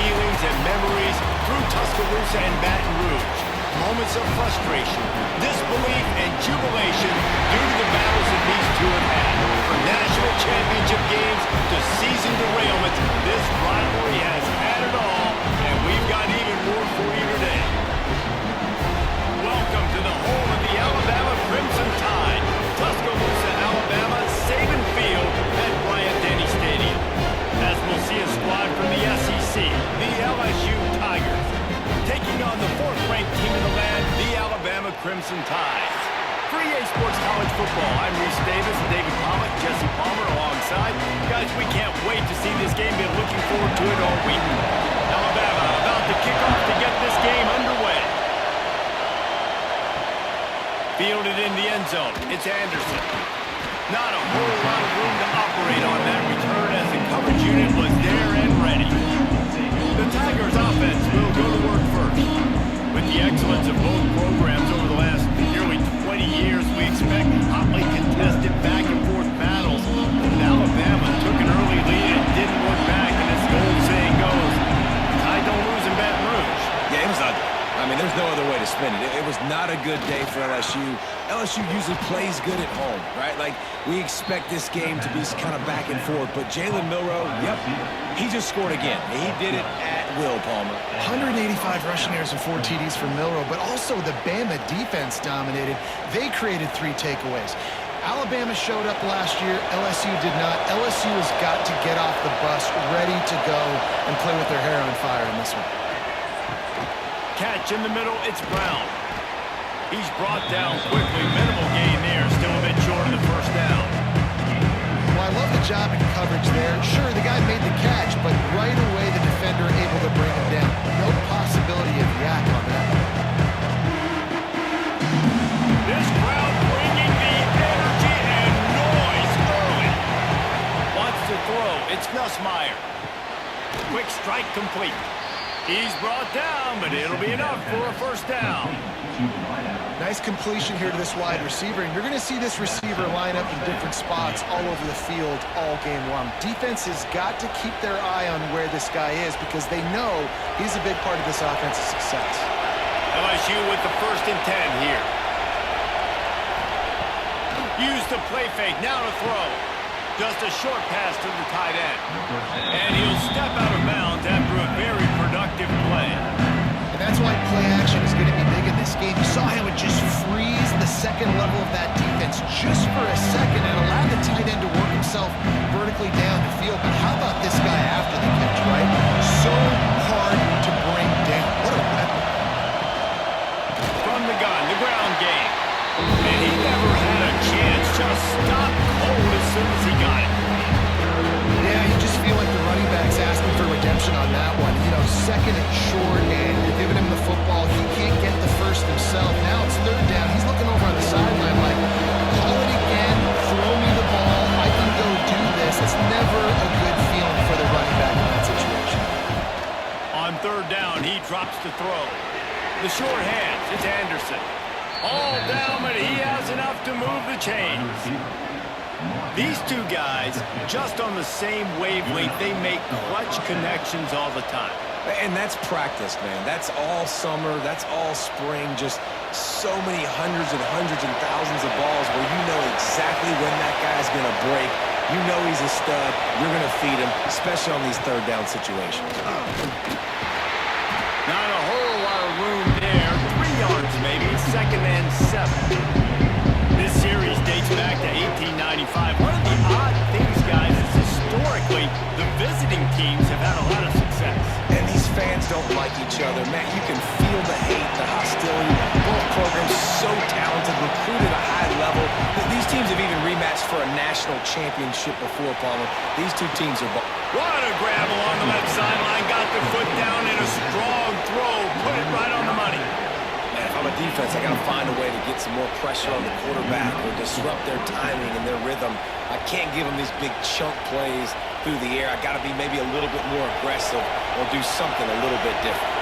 feelings and memories through Tuscaloosa and Baton Rouge. Moments of frustration, disbelief, and jubilation due to the battles that these two have had. From national championship games to season derailments, this rivalry has had it all, and we've got even more for you today. Welcome to the home of the Alabama Crimson Tide, Tuscaloosa, Alabama, Saban Field at Bryant-Denny Stadium. As we'll see a squad from the SEC, the LSU Tigers, taking on the fourth-ranked team in the land, the Alabama Crimson Tide. For EA Sports College Football, I'm Reese Davis, David Pollock, Jesse Palmer alongside. Guys, we can't wait to see this game. Been looking forward to it all week. Alabama about to kick off to get this game underway. Fielded in the end zone, it's Anderson. Not a whole lot of room to operate on that return as the coverage unit was there and ready. The Tigers offense will go to work first. With the excellence of both programs over the last nearly 20 years, we expect hotly contested back-and-forth battles. But Alabama took an early lead and didn't look back, and as the old saying goes, Tide don't lose in Baton Rouge. Yeah, it was ugly. I mean, there's no other way to spin it. It was not a good day for LSU. LSU usually plays good at home, right? Like, we expect this game to be kind of back and forth. But Jalen Milroe, yep, he just scored again. He did it at will, Palmer. 185 rushing yards and 4 TDs for Milroe, but also the Bama defense dominated. They created 3 takeaways. Alabama showed up last year. LSU did not. LSU has got to get off the bus, ready to go and play with their hair on fire in this one. Catch in the middle, it's Brown. He's brought down quickly. Minimal gain there, still a bit short of the first down. Well, I love the job in coverage there. Sure, the guy made the catch, but right away the defender able to bring him down. No possibility of yak on that. This crowd bringing the energy and noise early. Wants to throw, it's Nussmeier. Quick strike complete. He's brought down, but it'll be enough for a first down. Nice completion here to this wide receiver, and you're going to see this receiver line up in different spots all over the field all game long. Defense has got to keep their eye on where this guy is because they know he's a big part of this offense's success. LSU with the 1st and 10 here. Use the play fake, now to throw. Just a short pass to the tight end. And he'll step out of bounds after a very productive play. And that's why play action is going to be big in this game. You saw him would just freeze the second level of that defense just for a second and allow the tight end to work himself vertically down the field. But how about this guy after the catch, right? So hard to bring down. What a weapon. From the gun, the ground game. And he never had a chance. Just stopped cold as soon as he got it. Yeah, you just feel like the running back's asking for redemption on that one. You know, second and short, and you're giving him the football. He can't get the first himself. Now it's 3rd down. He's looking over on the sideline like, call it again, throw me the ball, I can go do this. It's never a good feeling for the running back in that situation. On 3rd down, he drops to throw. The short hands, it's Anderson. All down, but he has enough to move the chains. These two guys, just on the same wavelength, they make clutch connections all the time. And that's practice, man. That's all summer. That's all spring. Just so many hundreds and thousands of balls where you know exactly when that guy's going to break. You know he's a stud. You're going to feed him, especially on these 3rd down situations. Not a whole lot of room there. 3 yards maybe. 2nd and 7. This series dates back to 1895. One of the odd things, guys, is historically the visiting teams have had a lot of success. And these fans don't like each other. Man, you can feel the hate, the hostility. Both programs so talented, recruited at a high level. These teams have even rematched for a national championship before, Palmer. These two teams are both. What a grab along the left sideline. Got the foot down in a strong throw. Put it right on the money. Man, if I'm a defense, I got to find a way to get some more pressure on the quarterback or disrupt their timing and their rhythm. I can't give them these big chunk plays through the air. I got to be maybe a little bit more aggressive or do something a little bit different.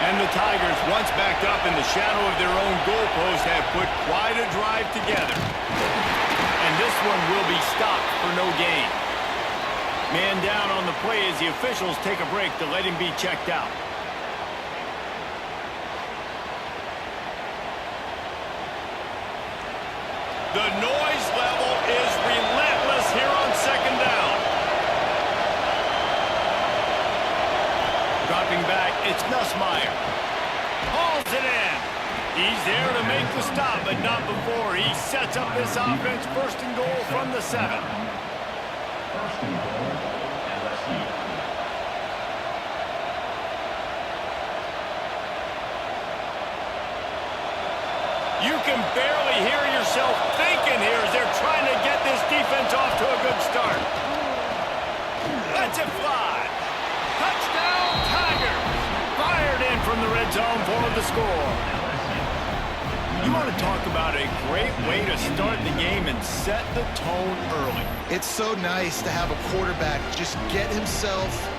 And the Tigers, once backed up in the shadow of their own goalpost, have put quite a drive together. And this one will be stopped for no gain. Man down on the play as the officials take a break to let him be checked out. The noise level is relentless here on second down. Dropping back, it's Nussmeier. Hauls it in. He's there to make the stop, but not before he sets up this offense. First and goal from the 7. First and goal, LSU. You can barely hear yourself thinking here as they're trying to get this defense off to a good start. Let's it fly. Touchdown, Tigers. Fired in from the red zone for the score. You want to talk about a great way to start the game and set the tone early. It's so nice to have a quarterback just get himself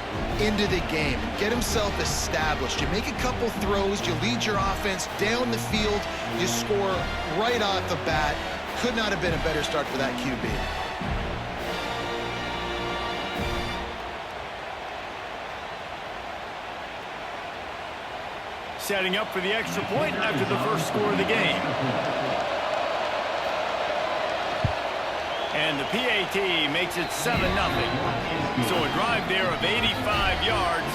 into the game, get himself established. You make a couple throws, you lead your offense down the field, you score right off the bat. Could not have been a better start for that QB. Setting up for the extra point after the first score of the game. And the PAT makes it 7-0. So a drive there of 85 yards,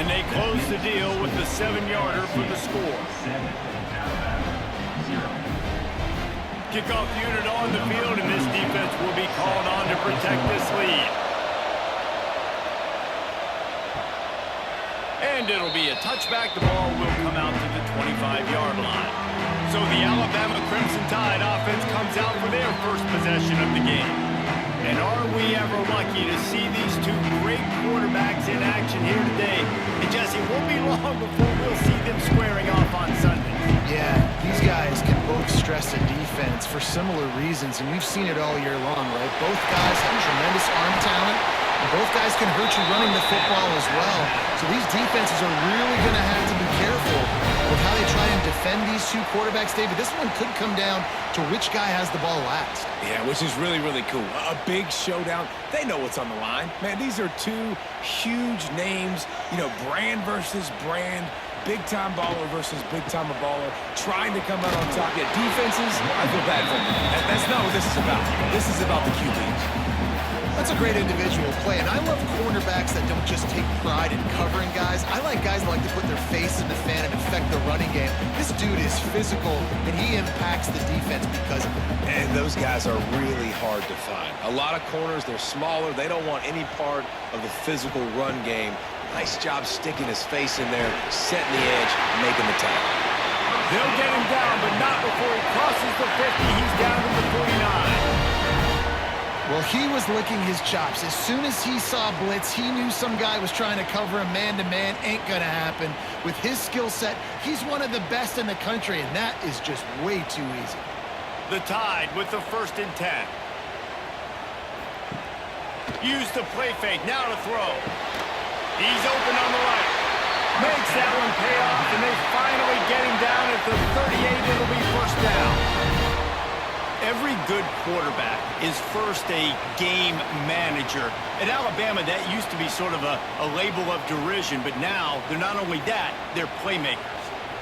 and they close the deal with the 7-yarder for the score. Kickoff unit on the field, and this defense will be called on to protect this lead. And it'll be a touchback. The ball will come out to the 25-yard line. So the Alabama Crimson Tide offense comes out for their first possession of the game. And are we ever lucky to see these two great quarterbacks in action here today? And Jesse, it won't be long before we'll see them squaring off on Sunday. Yeah, these guys can both stress a defense for similar reasons, and we've seen it all year long, right? Both guys have tremendous arm talent, and both guys can hurt you running the football as well. So these defenses are really going to have to be careful with how they try and defend these two quarterbacks, David. This one could come down to which guy has the ball last. Yeah, which is really, really cool. A big showdown. They know what's on the line. Man, these are two huge names, you know, brand versus brand, big-time baller versus big-time baller, trying to come out on top. Yeah, defenses, I feel bad for them. That's not what this is about. This is about the QBs. That's a great individual play, and I love cornerbacks that don't just take pride in covering guys. I like guys that like to put their face in the fan and affect the running game. This dude is physical, and he impacts the defense because of it. And those guys are really hard to find. A lot of corners, they're smaller. They don't want any part of the physical run game. Nice job sticking his face in there, setting the edge, making the tackle. They'll get him down, but not before he crosses the 50. He's down to the 49. Well, he was licking his chops. As soon as he saw blitz, he knew some guy was trying to cover him man-to-man. Ain't gonna happen. With his skill set, he's one of the best in the country, and that is just way too easy. The Tide with the 1st and 10. Use the play fake, now to throw. He's open on the right. Makes that one pay off, and they finally get him down at the 38. It'll be first down. Every good quarterback is first a game manager. At Alabama, that used to be sort of a label of derision, but now they're not only that, they're playmakers.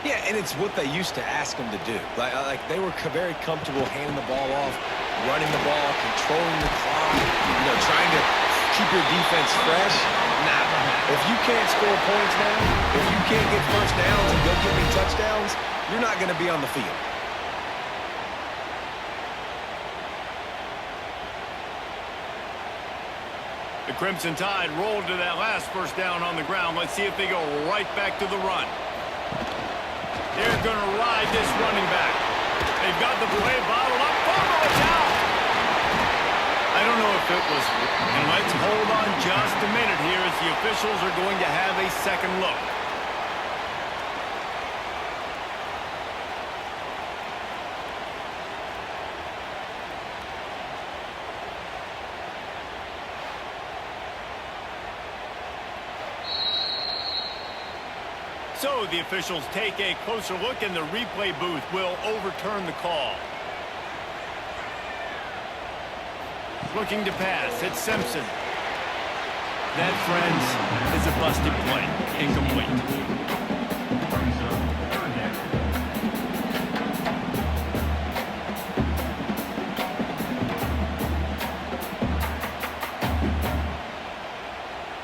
Yeah, and it's what they used to ask them to do. Like they were very comfortable handing the ball off, running the ball, controlling the clock, you know, trying to keep your defense fresh. Nah, if you can't score points now, if you can't get first downs and go get me touchdowns, you're not going to be on the field. The Crimson Tide rolled to that last first down on the ground. Let's see if they go right back to the run. They're going to ride this running back. They've got the play bottled up. Fumble, it's out. I don't know if it was. And let's hold on just a minute here as the officials are going to have a second look. So the officials take a closer look, and the replay booth will overturn the call. Looking to pass, it's Simpson. That, friends, is a busted play. Incomplete.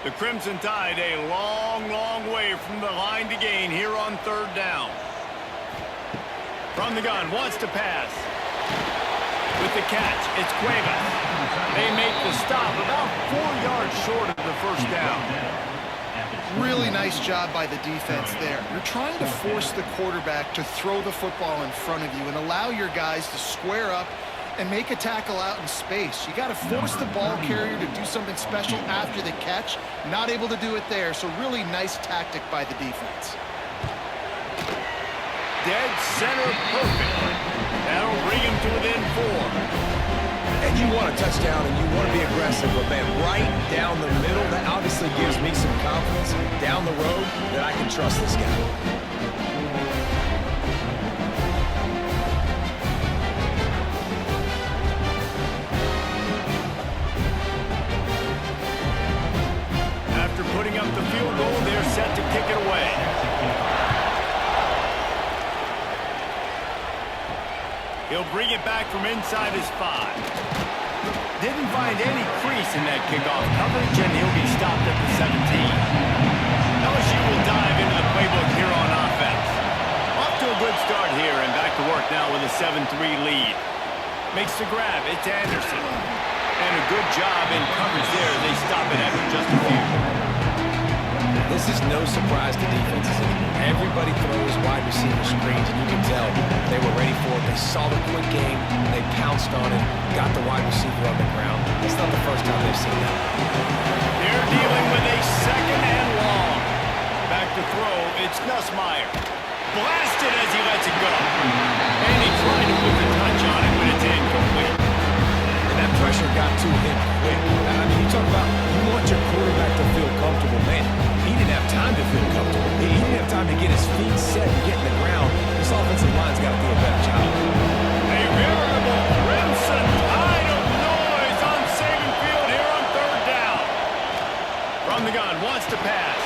The Crimson Tide a long, long way from the line to gain here on third down. From the gun, wants to pass. With the catch, it's Cuevas. They make the stop about 4 yards short of the first down. Really nice job by the defense there. You're trying to force the quarterback to throw the football in front of you and allow your guys to square up and make a tackle out in space. You got to force the ball carrier to do something special after the catch. Not able to do it there, so really nice tactic by the defense. Dead center perfect. That'll bring him to within 4. And you want a touchdown and you want to be aggressive, but man, right down the middle, that obviously gives me some confidence down the road that I can trust this guy. After putting up the field goal, they're set to kick it away. He'll bring it back from inside his 5. Didn't find any crease in that kickoff coverage, and he'll be stopped at the 17. LSU will dive into the playbook here on offense. Off to a good start here, and back to work now with a 7-3 lead. Makes the grab, it's Anderson. And a good job in coverage there. They stop it after just a few. This is no surprise to defenses anymore. Everybody throws wide receiver screens, and you can tell they were ready for it. They saw the quick game, they pounced on it, got the wide receiver on the ground. It's not the first time they've seen that. They're dealing with a 2nd and long. Back to throw, it's Nussmeier. Blasted as he lets it go. And he tried to put the touch on it, but it's incomplete. And that pressure got to him quick. I mean, you talk about you want your quarterback to feel comfortable. Man, he didn't have time to feel comfortable. He didn't have time to get his feet set and get in the ground. This offensive line's got to do a better job. A veritable Crimson Tide of noise on Saban Field here on third down. From the gun, wants to pass.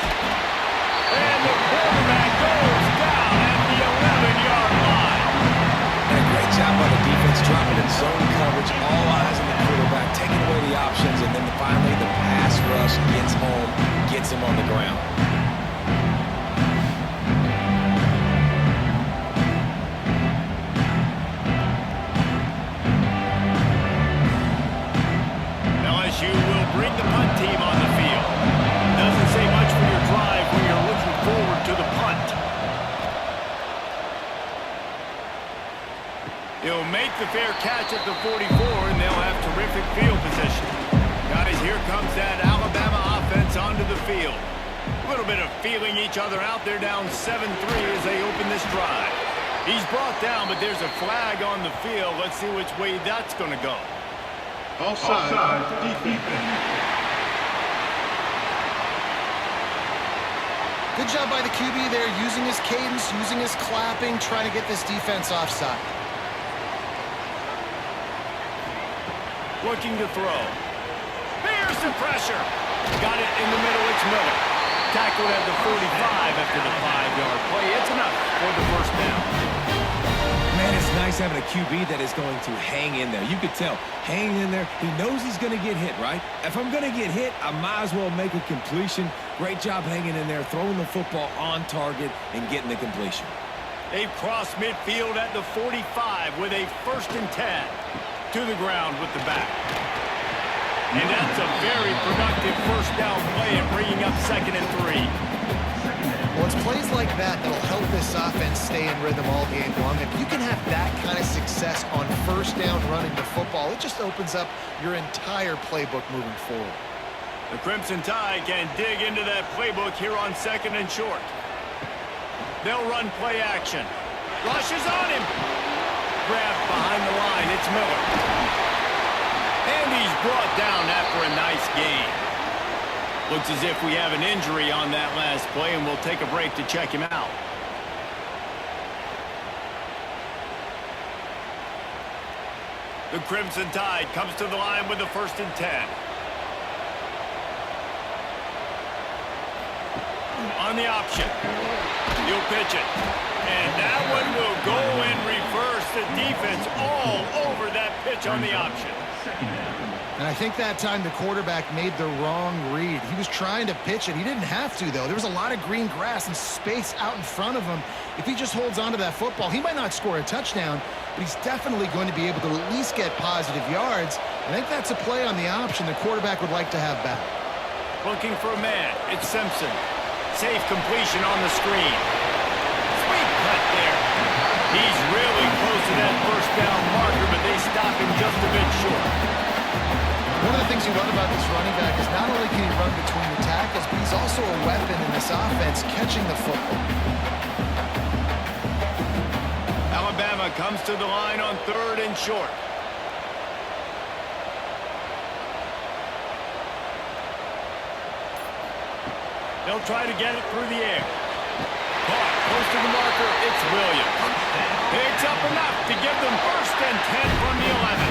And the quarterback goes down at the 11-yard line. And a great job by the defense, dropping in zone coverage, all eyes on the quarterback, taking away the options, and then finally the pass rush gets home, gets him on the ground. LSU will bring the punt team on the field. Doesn't say much for your drive when you're looking forward to the punt. He'll make the fair catch at the 44, and they'll have terrific field position. Guys, here comes that Alabama offense onto the field. A little bit of feeling each other out. They're down 7-3 as they open this drive. He's brought down, but there's a flag on the field. Let's see which way that's going to go. Offside, defense. Good job by the QB there, using his cadence, using his clapping, trying to get this defense offside. Looking to throw. There's the pressure. Got it in the middle. It's Miller. Tackled at the 45 after the 5-yard play. It's enough for the first down. Man, it's nice having a QB that is going to hang in there. You could tell, hanging in there, he knows he's going to get hit, right? If I'm going to get hit, I might as well make a completion. Great job hanging in there, throwing the football on target and getting the completion. They've crossed midfield at the 45 with a 1st and 10. To the ground with the back. And that's a very productive first down play and bringing up 2nd and 3. Well, it's plays like that that'll help this offense stay in rhythm all game long. If you can have that kind of success on first down running the football, it just opens up your entire playbook moving forward. The Crimson Tide can dig into that playbook here on 2nd and short. They'll run play action. Rushes on him. Grab behind the line. It's Miller. And he's brought down after a nice gain. Looks as if we have an injury on that last play, and we'll take a break to check him out. The Crimson Tide comes to the line with the 1st and 10. On the option. He'll pitch it. And that one will go and reverse the defense all over that pitch on the option. And I think that time the quarterback made the wrong read. He was trying to pitch it. He didn't have to, though. There was a lot of green grass and space out in front of him. If he just holds on to that football, he might not score a touchdown, but he's definitely going to be able to at least get positive yards. I think that's a play on the option the quarterback would like to have back. Looking for a man. It's Simpson. Safe completion on the screen. Sweet cut there. He's really close to that first down marker, but they stop him just a bit short. One of the things you love about this running back is not only can he run between the tackles, but he's also a weapon in this offense catching the football. Alabama comes to the line on 3rd and short. They'll try to get it through the air. Caught close to the marker. It's Williams. Picks up enough to give them 1st and 10 from the 11.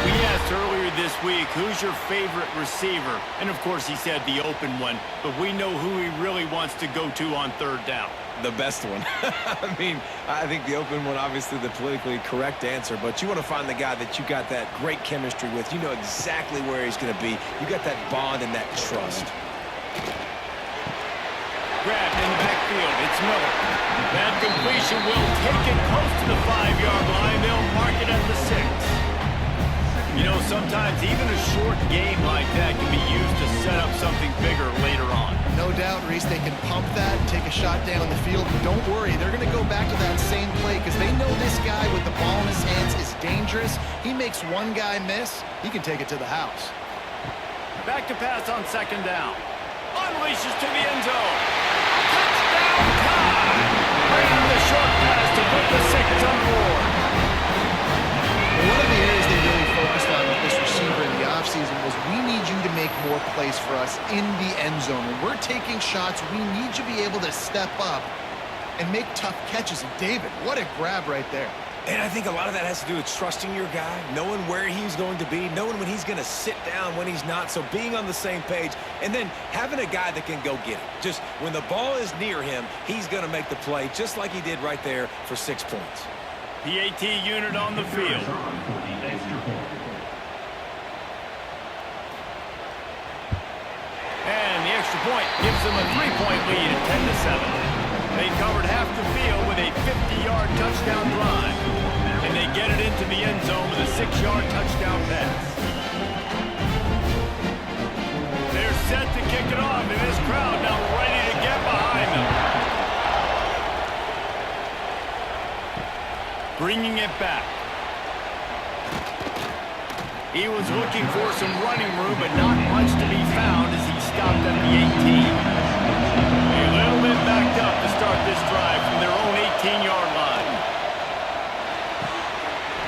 We asked earlier this week, who's your favorite receiver? And, of course, he said the open one. But we know who he really wants to go to on 3rd down. The best one. I mean, I think the open one, obviously the politically correct answer, but you want to find the guy that you got that great chemistry with. You know exactly where he's going to be. You got that bond and that trust. Grabbed in the backfield. It's Miller. That completion will take it close to the 5-yard line. They'll mark it at the 6. You know, sometimes even a short game like that can be used to set up something bigger later on. No doubt, Reese, they can pump that, take a shot down the field. But don't worry, they're going to go back to that same play because they know this guy with the ball in his hands is dangerous. He makes one guy miss, he can take it to the house. Back to pass on 2nd down. Unleashes to the end zone. Touchdown time! Ran the short pass to put the 6 on board. One of the areas they really focused on with this receiver in the offseason was we need you to make more plays for us in the end zone. When we're taking shots, we need you to be able to step up and make tough catches. And David, what a grab right there. And I think a lot of that has to do with trusting your guy, knowing where he's going to be, knowing when he's going to sit down, when he's not, so being on the same page, and then having a guy that can go get it. Just when the ball is near him, he's going to make the play, just like he did right there for 6 points. PAT unit on the field. And the extra point gives them a 3-point lead at 10-7. They covered half the field with a 50-yard touchdown drive. And they get it into the end zone with a 6-yard touchdown pass. They're set to kick it off, and this crowd now ready to get behind them. Bringing it back. He was looking for some running room, but not much to be found as he stopped at the 18. A little bit backed up to start this drive from their own 18-yard line.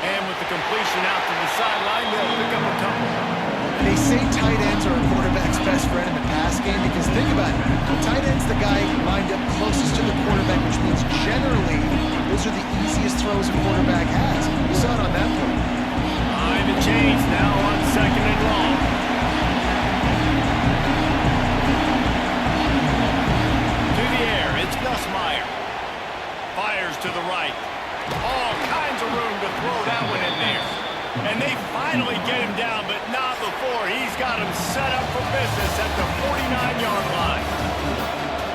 And with the completion out to the sideline, they'll pick up a couple. They say tight ends are a quarterback's best friend in the pass game because think about it. The tight end's the guy lined up closest to the quarterback, which means generally those are the easiest throws a quarterback has. We saw it on that play. Behind the chains now on 2nd and long. To the air, it's Gus Meyer. Fires to the right. All kinds of room to throw that one in there. And they finally get him down, but not before he's got him set up for business at the 49-yard line.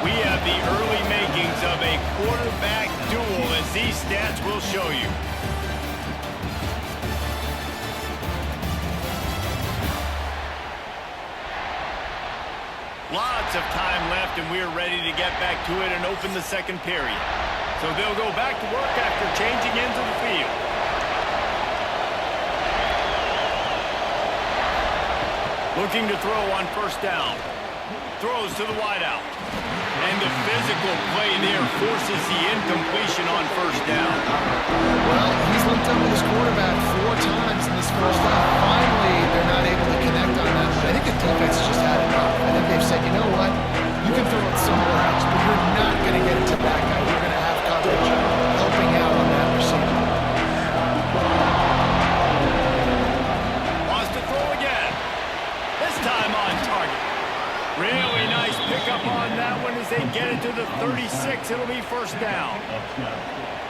We have the early makings of a quarterback duel, as these stats will show you. Lots of time left, and we're ready to get back to it and open the 2nd period. So they'll go back to work after changing into the field. Looking to throw on 1st down. Throws to the wideout. And the physical play there forces the incompletion on 1st down. Well, he's linked up with his quarterback 4 times in this first half. Finally, they're not able to connect on that. I think the defense just had enough. I think they've said, you know what? You can throw it somewhere else, but you're not going to get it to that guy. You're going to have coverage helping out on that receiver. Wants to throw again. This time on target. Really nice pickup on that sticks, it'll be first down.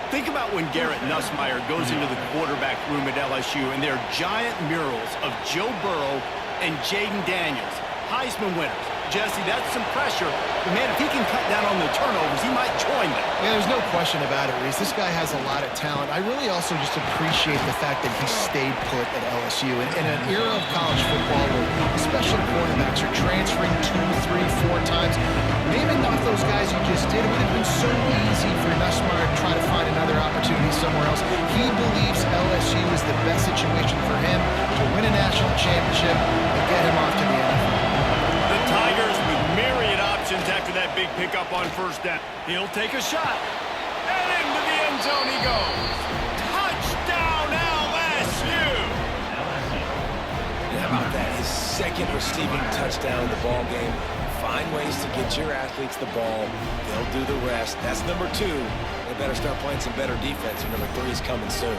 Think about when Garrett Nussmeier goes into the quarterback room at LSU and there are giant murals of Joe Burrow and Jaden Daniels, Heisman winners. Jesse, that's some pressure. But, man, if he can cut down on the turnovers, he might join them. Yeah, there's no question about it, Reese. This guy has a lot of talent. I really also just appreciate the fact that he stayed put at LSU. In an era of college football where special quarterbacks are transferring 2, 3, 4 times, naming off those guys you just did, it would have been so easy for Nussmeier to try to find another opportunity somewhere else. He believes LSU is the best situation for him to win a national championship and get him off to the NFL. The Tigers with myriad options after that big pickup on first down. He'll take a shot. And into the end zone he goes. Touchdown LSU! And how about that? His second receiving touchdown in the ball game. Find ways to get your athletes the ball. They'll do the rest. That's number 2. They better start playing some better defense. Or number 3 is coming soon.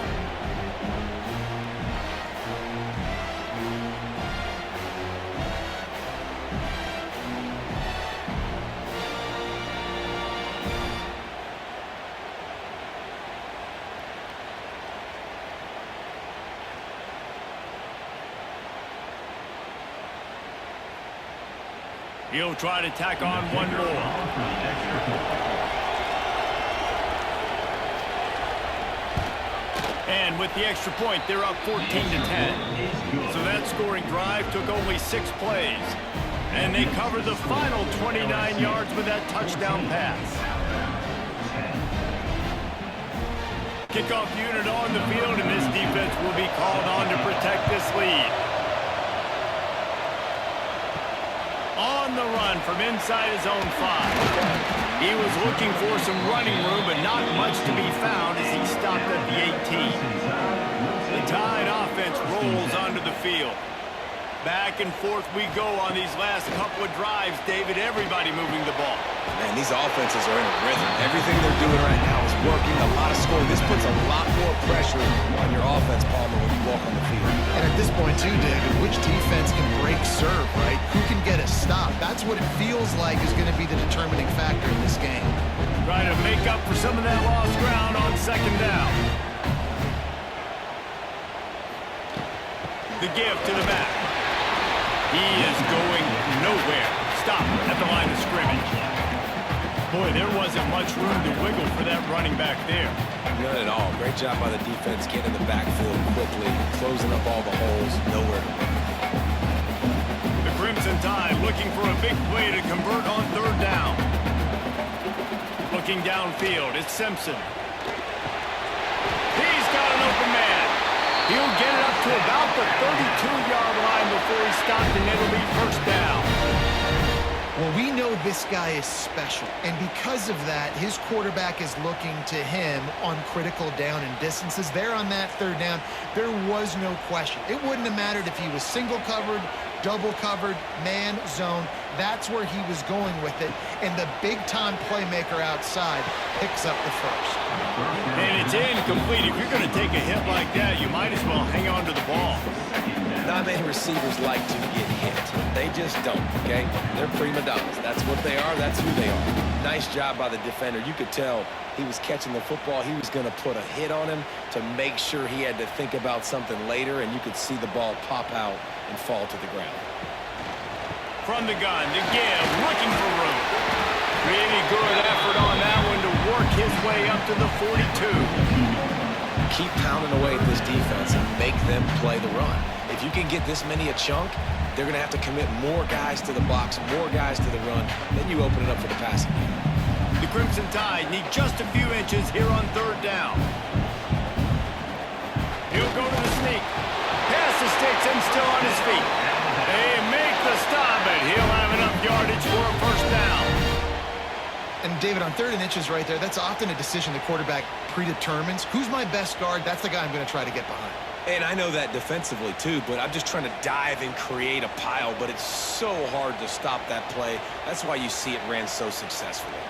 He'll try to tack on one more. And with the extra point, they're up 14-10. So that scoring drive took only 6 plays. And they covered the final 29 yards with that touchdown pass. Kickoff unit on the field, and this defense will be called on to protect this lead. On the run from inside his own 5. He was looking for some running room, but not much to be found as he stopped at the 18. The Tide offense rolls onto the field. Back and forth we go on these last couple of drives, David. Everybody moving the ball. Man, these offenses are in a rhythm. Everything they're doing right now is working. A lot of scoring. This puts a lot more pressure on your offense, Palmer, when you walk on the field. And at this point, too, David, which defense can break serve, right? Who can get a stop? That's what it feels like is going to be the determining factor in this game. Trying to make up for some of that lost ground on second down. The give to the back. He is going nowhere. Stop at the line of scrimmage. Boy, there wasn't much room to wiggle for that running back there. None at all. Great job by the defense getting in the backfield quickly, closing up all the holes, nowhere to go. The Crimson Tide looking for a big play to convert on third down. Looking downfield, it's Simpson. He's got an open man. He'll get it up to about the 32-yard line before he stopped, and it'll be first down. Well, we know this guy is special, and because of that, his quarterback is looking to him on critical down and distances. There on that third down, there was no question. It wouldn't have mattered if he was single covered, double covered, man, zone. That's where he was going with it, and the big-time playmaker outside picks up the first. And it's incomplete. If you're going to take a hit like that, you might as well hang on to the ball. Not many receivers like to get hit. They just don't, okay? They're prima donnas. That's what they are. That's who they are. Nice job by the defender. You could tell he was catching the football. He was going to put a hit on him to make sure he had to think about something later, and you could see the ball pop out and fall to the ground. From the gun, to give, looking for room. Really good effort on that one to work his way up to the 42. Keep pounding away at this defense and make them play the run. If you can get this many a chunk, they're going to have to commit more guys to the box, more guys to the run. Then you open it up for the passing game. The Crimson Tide need just a few inches here on third down. He'll go to the sneak. Pass the sticks and still on his feet. They make the stop, but he'll have enough yardage for a first down. And, David, on third and inches right there, that's often a decision the quarterback predetermines. Who's my best guard? That's the guy I'm going to try to get behind. And I know that defensively, too, but I'm just trying to dive and create a pile, but it's so hard to stop that play. That's why you see it ran so successfully.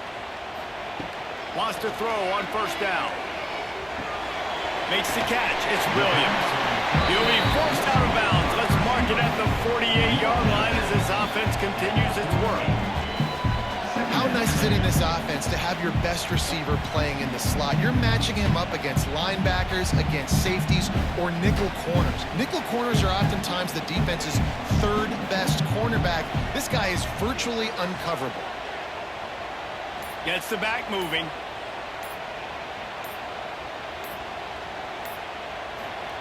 Wants to throw on first down. Makes the catch. It's Williams. He'll be forced out of bounds. Let's mark it at the 48-yard line as this offense continues its work. How nice is it in this offense to have your best receiver playing in the slot? You're matching him up against linebackers, against safeties, or nickel corners. Nickel corners are oftentimes the defense's third best cornerback. This guy is virtually uncoverable. Gets the back moving.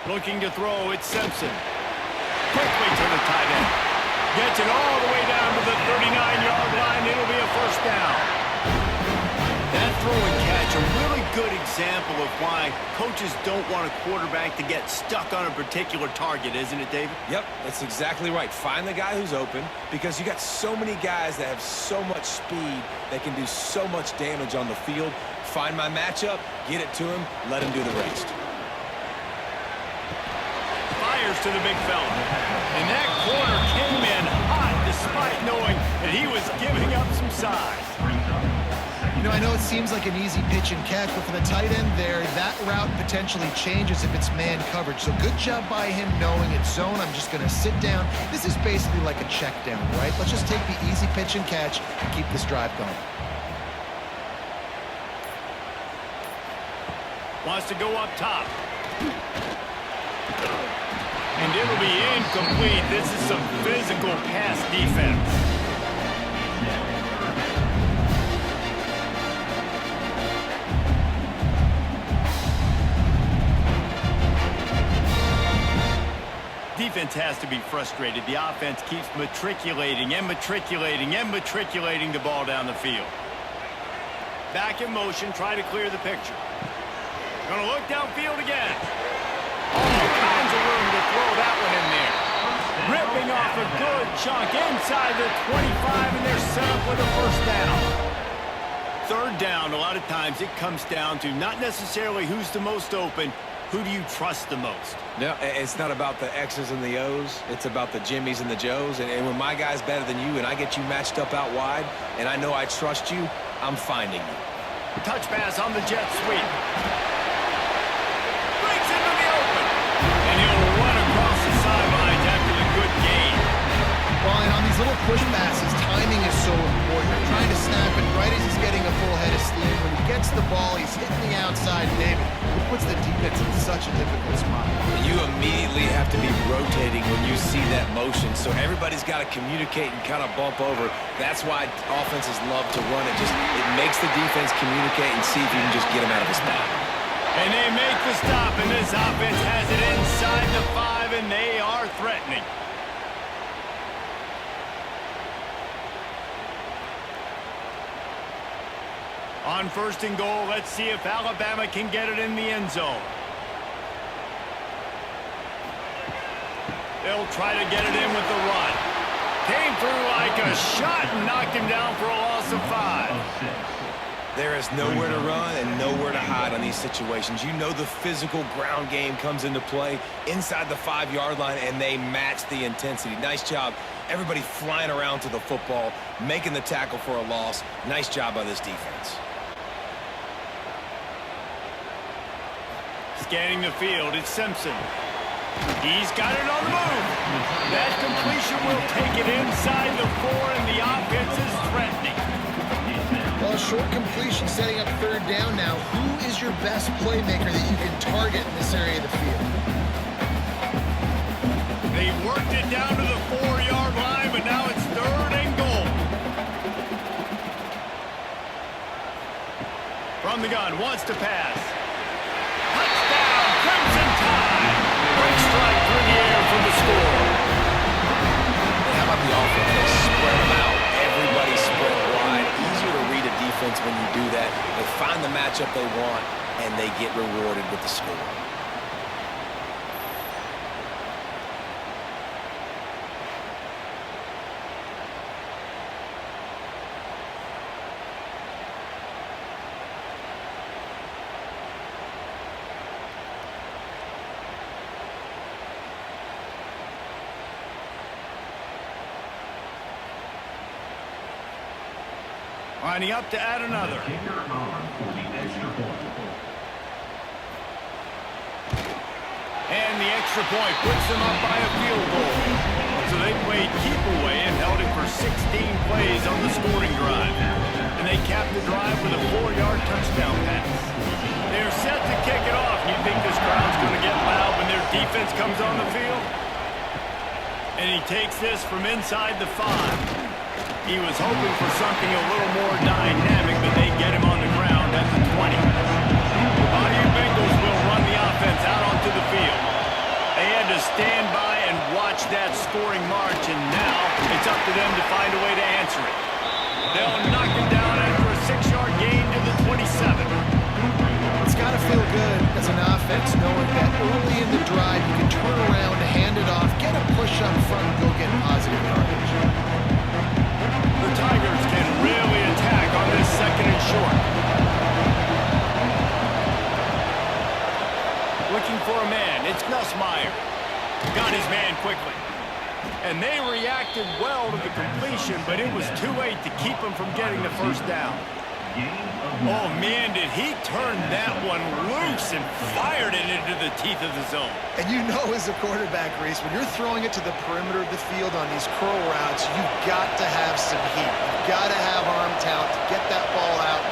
Looking to throw, it's Simpson. Quickly to the tight end. Gets it all the way down to the 39-yard line. It'll be a first down. That throw and catch, a really good example of why coaches don't want a quarterback to get stuck on a particular target, isn't it, David? Yep, that's exactly right. Find the guy who's open, because you got so many guys that have so much speed that can do so much damage on the field. Find my matchup, get it to him, let him do the rest. Fires to the big fella. And that corner came in hot despite knowing that he was giving up some size. You know, I know it seems like an easy pitch and catch, but for the tight end there, that route potentially changes if it's man coverage. So good job by him knowing it's zone. I'm just going to sit down. This is basically like a check down, right? Let's just take the easy pitch and catch and keep this drive going. Wants to go up top. And it'll be incomplete. This is some physical pass defense. Defense has to be frustrated. The offense keeps matriculating and matriculating and matriculating the ball down the field. Back in motion, try to clear the picture. Gonna look downfield again. All kinds of room to throw that one in there. Ripping off a good chunk inside the 25, and they're set up with a first down. Third down, a lot of times it comes down to not necessarily who's the most open, who do you trust the most? No, it's not about the X's and the O's. It's about the Jimmys and the Joes. And when my guy's better than you and I get you matched up out wide, and I know I trust you, I'm finding you. Touch pass on the jet sweep. Breaks into the open. And he'll run across the sidelines after the good gain. Well, and on these little push passes, timing is so important. They're trying to snap it right as he's getting a full head of steam. When he gets the ball, he's hitting the outside, David. It puts the defense in such a difficult spot. You immediately have to be rotating when you see that motion, so everybody's got to communicate and kind of bump over. That's why offenses love to run it. It makes the defense communicate and see if you can just get him out of his spot. And they make the stop, and this offense has it inside the 5, and they are threatening. On first and goal, let's see if Alabama can get it in the end zone. They'll try to get it in with the run. Came through like a shot and knocked him down for a loss of 5. There is nowhere to run and nowhere to hide on these situations. You know the physical ground game comes into play inside the 5-yard line, and they match the intensity. Nice job. Everybody flying around to the football, making the tackle for a loss. Nice job by this defense. Scanning the field, it's Simpson. He's got it on the move. That completion will take it inside the 4, and the offense is threatening. Well, a short completion setting up third down now. Who is your best playmaker that you can target in this area of the field? They worked it down to the 4-yard line, but now it's third and goal. From the gun, wants to pass. Touchdown, Crimson Tide. Great strike through the air for the score. How about the offense? They spread them out. Everybody spread wide. Easier to read a defense when you do that. They find the matchup they want, and they get rewarded with the score. Lining up to add another. And the extra point puts them up by a field goal. So they played keep away and held it for 16 plays on the scoring drive. And and they cap the drive with a 4-yard touchdown pass. They're set to kick it off. You think this crowd's going to get loud when their defense comes on the field? And he takes this from inside the 5. He was hoping for something a little more dynamic, but they get him on the ground at the 20. The Bayou Bengals will run the offense out onto the field. They had to stand by and watch that scoring march, and now it's up to them to find a way to answer it. They'll knock him down after a 6-yard gain to the 27. It's got to feel good as an offense knowing that early in the drive you can turn around, hand it off, get a push up front, and go get positive yardage. The Tigers can really attack on this 2nd and short. Looking for a man, it's Gus Meyer. Got his man quickly. And they reacted well to the completion, but it was too late to keep him from getting the first down. Oh, man, did he turn that one loose and fired it into the teeth of the zone. And you know as a quarterback, Reese, when you're throwing it to the perimeter of the field on these curl routes, you've got to have some heat. You've got to have arm talent to get that ball out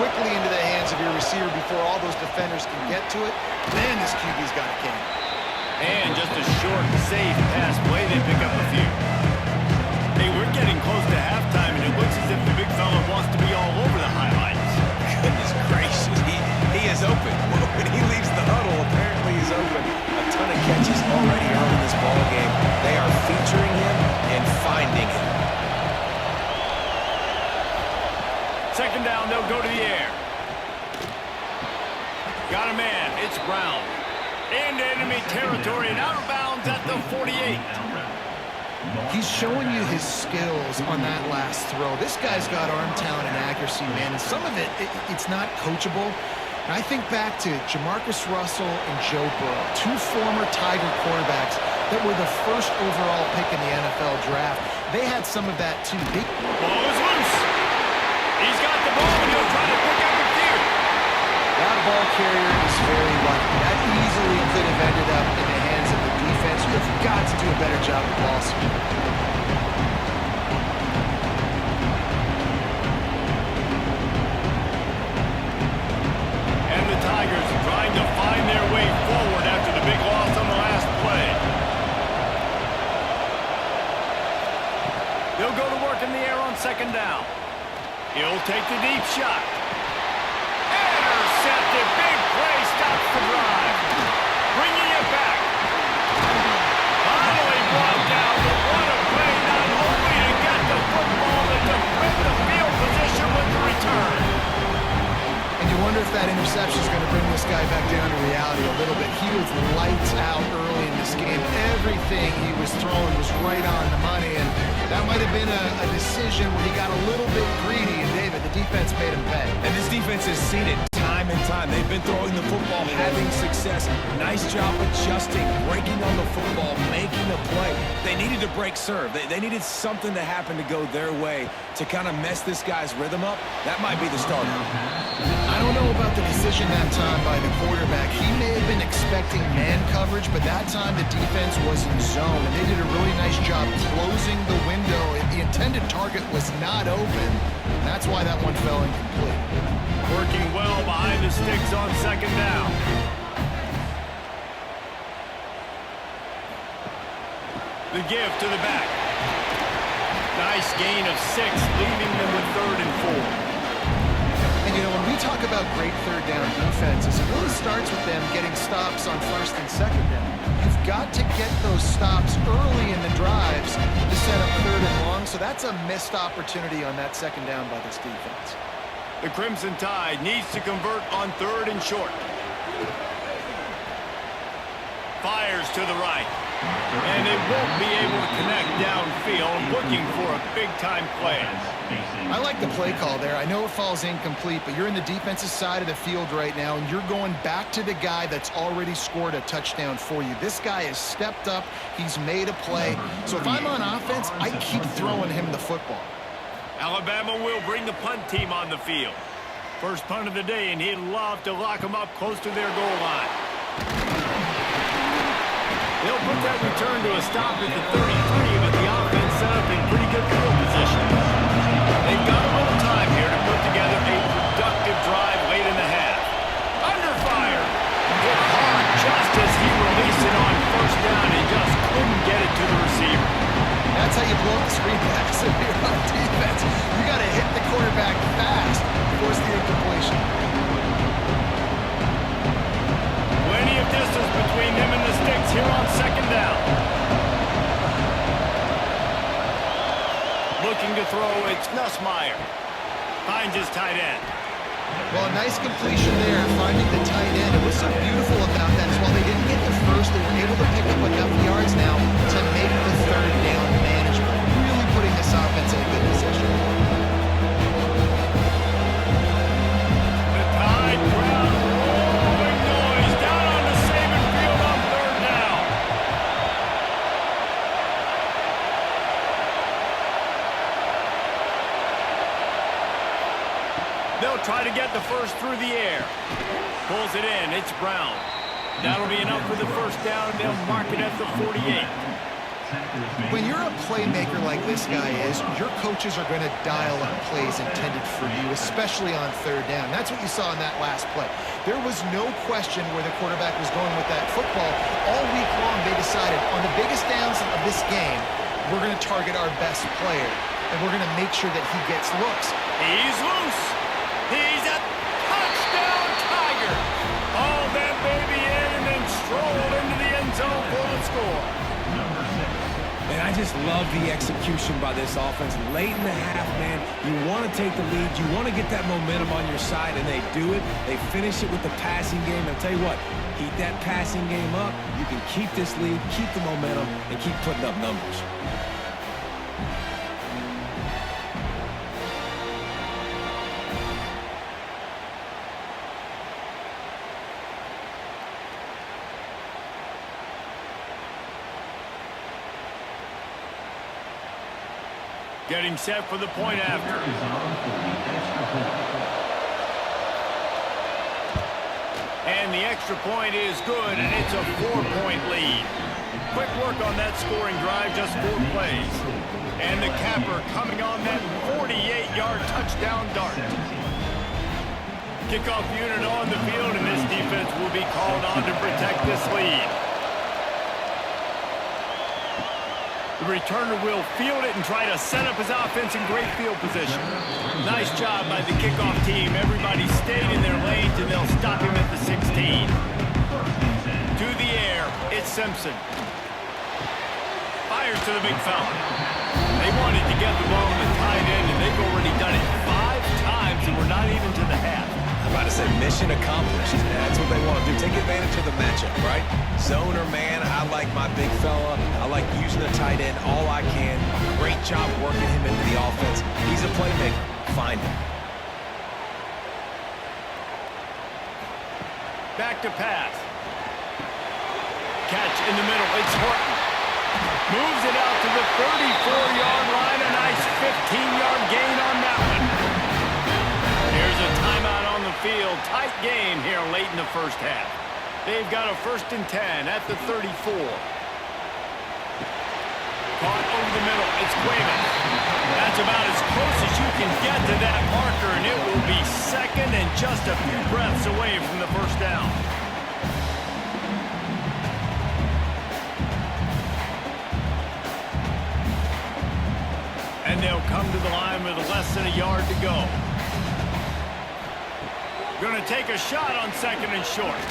quickly into the hands of your receiver before all those defenders can get to it. Man, this QB's got a game. And just a short, safe pass play, they pick up a few. Hey, we're getting close to halftime, and it looks as if the big fella wants to be all over the highlights. Goodness gracious, he is open. When he leaves the huddle, apparently he's open. A ton of catches already early in this ball game. They are featuring him and finding him. 2nd down, they'll go to the air. Got a man, it's Brown. Into enemy territory and out of bounds at the 48. He's showing you his skills on that last throw. This guy's got arm talent and accuracy, man, and some of it's not coachable. And I think back to Jamarcus Russell and Joe Burrow, 2 former Tiger quarterbacks that were the first overall pick in the NFL draft. They had some of that too. Ball is loose. He's got the ball and he'll try to pick up the field. That ball carrier is very lucky. That easily could have ended up in the hands of the defense. You have got to do a better job of ball speed. And the Tigers trying to find their way forward after the big loss on the last play. They'll go to work in the air on 2nd down. He'll take the deep shot. Intercepted. Big play stops the drive. Bringing it back. Finally brought down, but what a play not only to get the football, but to win the field position with the return. And you wonder if that interception is going to bring this guy back down to reality a little bit. He was lights out early in this game. Everything he was throwing was right on the money, and that might have been a decision where he got a little bit greedy, and David, the defense made him pay. And this defense has seen it time and time. They've been throwing the football, having success. Nice job adjusting, breaking on the football, making the play. They needed to break serve. They needed something to happen to go their way to kind of mess this guy's rhythm up. That might be the starter. I don't know about the decision that time by the quarterback. He may have been expecting man coverage, but that time the defense was in zone, and they did a really nice job closing the window. The intended target was not open, and that's why that one fell incomplete. Working well behind the sticks on 2nd down. The give to the back. Nice gain of 6, leaving them with 3rd and 4. And, you know, when we talk about great 3rd down defenses, it really starts with them getting stops on 1st and 2nd down. You've got to get those stops early in the drives to set up 3rd and long, so that's a missed opportunity on that 2nd down by this defense. The Crimson Tide needs to convert on 3rd and short. Fires to the right. And it won't be able to connect downfield, looking for a big-time play. I like the play call there. I know it falls incomplete, but you're in the defensive side of the field right now, and you're going back to the guy that's already scored a touchdown for you. This guy has stepped up. He's made a play. So if I'm on offense, I keep throwing him the football. Alabama will bring the punt team on the field. First punt of the day, and he'd love to lock them up close to their goal line. They'll put that return to a stop at the 33, but the offense set up in pretty good field position. They've got a little time here to put on second down. Looking to throw, it's Nussmeier. Finds his tight end. Well, a nice completion there, finding the tight end. It was so beautiful about that is while they didn't get the first, they were able to pick up enough yards now to make the third down manageable. Really putting this offense in a good position. The Tide crowd roaring noise down on the Saban field on third down. They'll try to get the first through the air. Pulls it in. It's Brown. That'll be enough for the first down. They'll mark it at the 48. When you're a playmaker like this guy is, your coaches are going to dial up plays intended for you, especially on third down. That's what you saw in that last play. There was no question where the quarterback was going with that football. All week long, they decided on the biggest downs of this game, we're going to target our best player, and we're going to make sure that he gets looks. He's loose. He's a touchdown Tiger. Hauled that baby in and then strolled into the end zone for the score. And I just love the execution by this offense. Late in the half, man, you want to take the lead. You want to get that momentum on your side, and they do it. They finish it with the passing game. I'll tell you what, keep that passing game up. You can keep this lead, keep the momentum, and keep putting up numbers. Getting set for the point after. And the extra point is good, and it's a 4-point lead. Quick work on that scoring drive, just 4 plays. And the capper coming on that 48-yard touchdown dart. Kickoff unit on the field, and this defense will be called on to protect this lead. The returner will field it and try to set up his offense in great field position. Nice job by the kickoff team. Everybody stayed in their lanes, and they'll stop him at the 16. To the air, it's Simpson. Fires to the big fella. They wanted to get the ball in the tight end, and they've already done it 5 times, and we're not even to the half. I'm about to say mission accomplished. That's what they want to do. Take advantage of the matchup, right? Zone or man, I like my big fella. I like using the tight end all I can. Great job working him into the offense. He's a playmaker. Find him. Back to pass. Catch in the middle. It's Horton. Moves it out to the 34-yard line. A nice 15-yard gain on that one. Here's a timeout on the field. Tight game here late in the first half. They've got a 1st and 10 at the 34. Caught over the middle. It's Cuevas. That's about as close as you can get to that marker, and it will be second and just a few breaths away from the first down. And they'll come to the line with less than a yard to go. Going to take a shot on 2nd and short.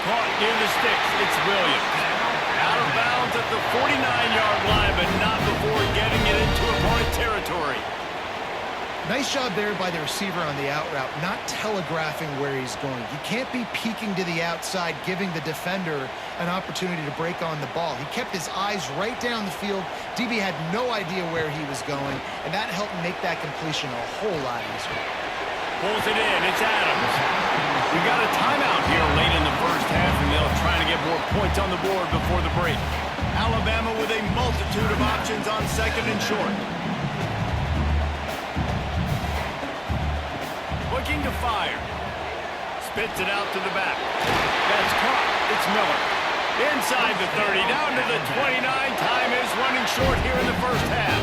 Caught near the sticks. It's Williams. Out of bounds at the 49-yard line, but not before getting it into opponent territory. Nice job there by the receiver on the out route, not telegraphing where he's going. You can't be peeking to the outside, giving the defender an opportunity to break on the ball. He kept his eyes right down the field. DB had no idea where he was going, and that helped make that completion a whole lot easier. Pulls it in. It's Adams. We got a timeout here late in the first half, and they'll try to get more points on the board before the break. Alabama with a multitude of options on 2nd and short. Looking to fire. Spits it out to the back. That's caught. It's Miller. Inside the 30, down to the 29. Time is running short here in the first half.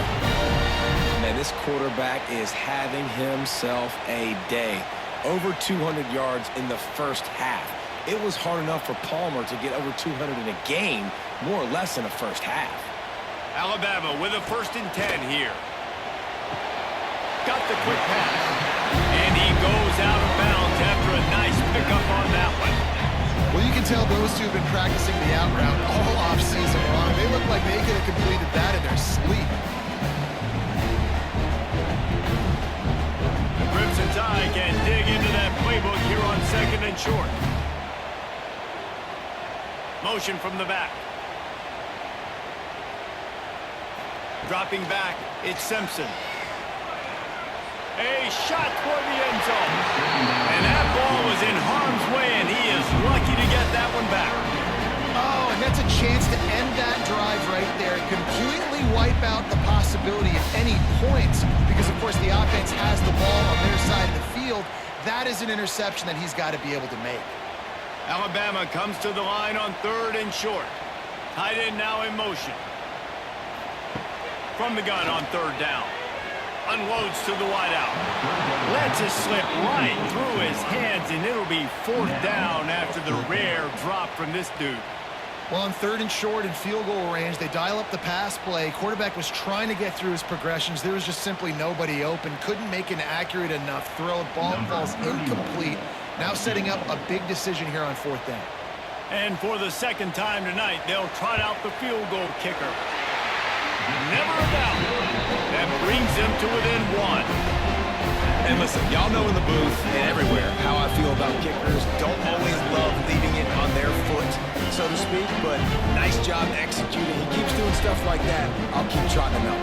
Man, this quarterback is having himself a day. Over 200 yards in the first half. It was hard enough for Palmer to get over 200 in a game, more or less in the first half. Alabama with a 1st and 10 here. Got the quick pass. And he goes out of bounds after a nice pickup on that one. Well, you can tell those two have been practicing the out route all off-season long. They look like they could have completed that in their sleep. The Crimson Tide can dig into that playbook here on 2nd and short. Motion from the back. Dropping back, it's Simpson. A shot toward the end zone. And that ball was in harm's way, and he is lucky to get that one back. Oh, and that's a chance to end that drive right there. Completely wipe out the possibility of any points because, of course, the offense has the ball on their side of the field. That is an interception that he's got to be able to make. Alabama comes to the line on 3rd and short. Tight end now in motion. From the gun on 3rd down. Unloads to the wideout. Lets it slip right through his hands, and it'll be 4th down after the rare drop from this dude. Well, on 3rd and short and field goal range, they dial up the pass play. Quarterback was trying to get through his progressions. There was just simply nobody open. Couldn't make an accurate enough throw. Ball falls incomplete. Now setting up a big decision here on 4th down. And for the 2nd time tonight, they'll trot out the field goal kicker. Never a doubt. That brings them to within 1. And listen, y'all know in the booth and everywhere how I feel about kickers. Don't always love leaving it on their foot, so to speak, but nice job executing. He keeps doing stuff like that. I'll keep trotting him out.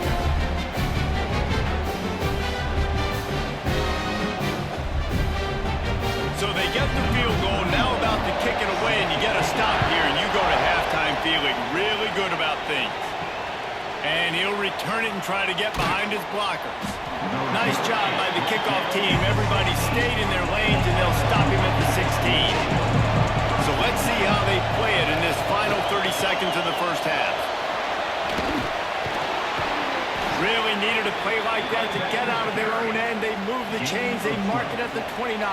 So they get the field goal, now about to kick it away, and you get a stop here, and you go to halftime feeling really good about things. And he'll return it and try to get behind his blockers. Nice job by the kickoff team. Everybody stayed in their lanes, and they'll stop him at the 16. So let's see how they play it in this final 30 seconds of the first half. Really needed a play like that to get out of their own end. They move the chains. They mark it at the 29.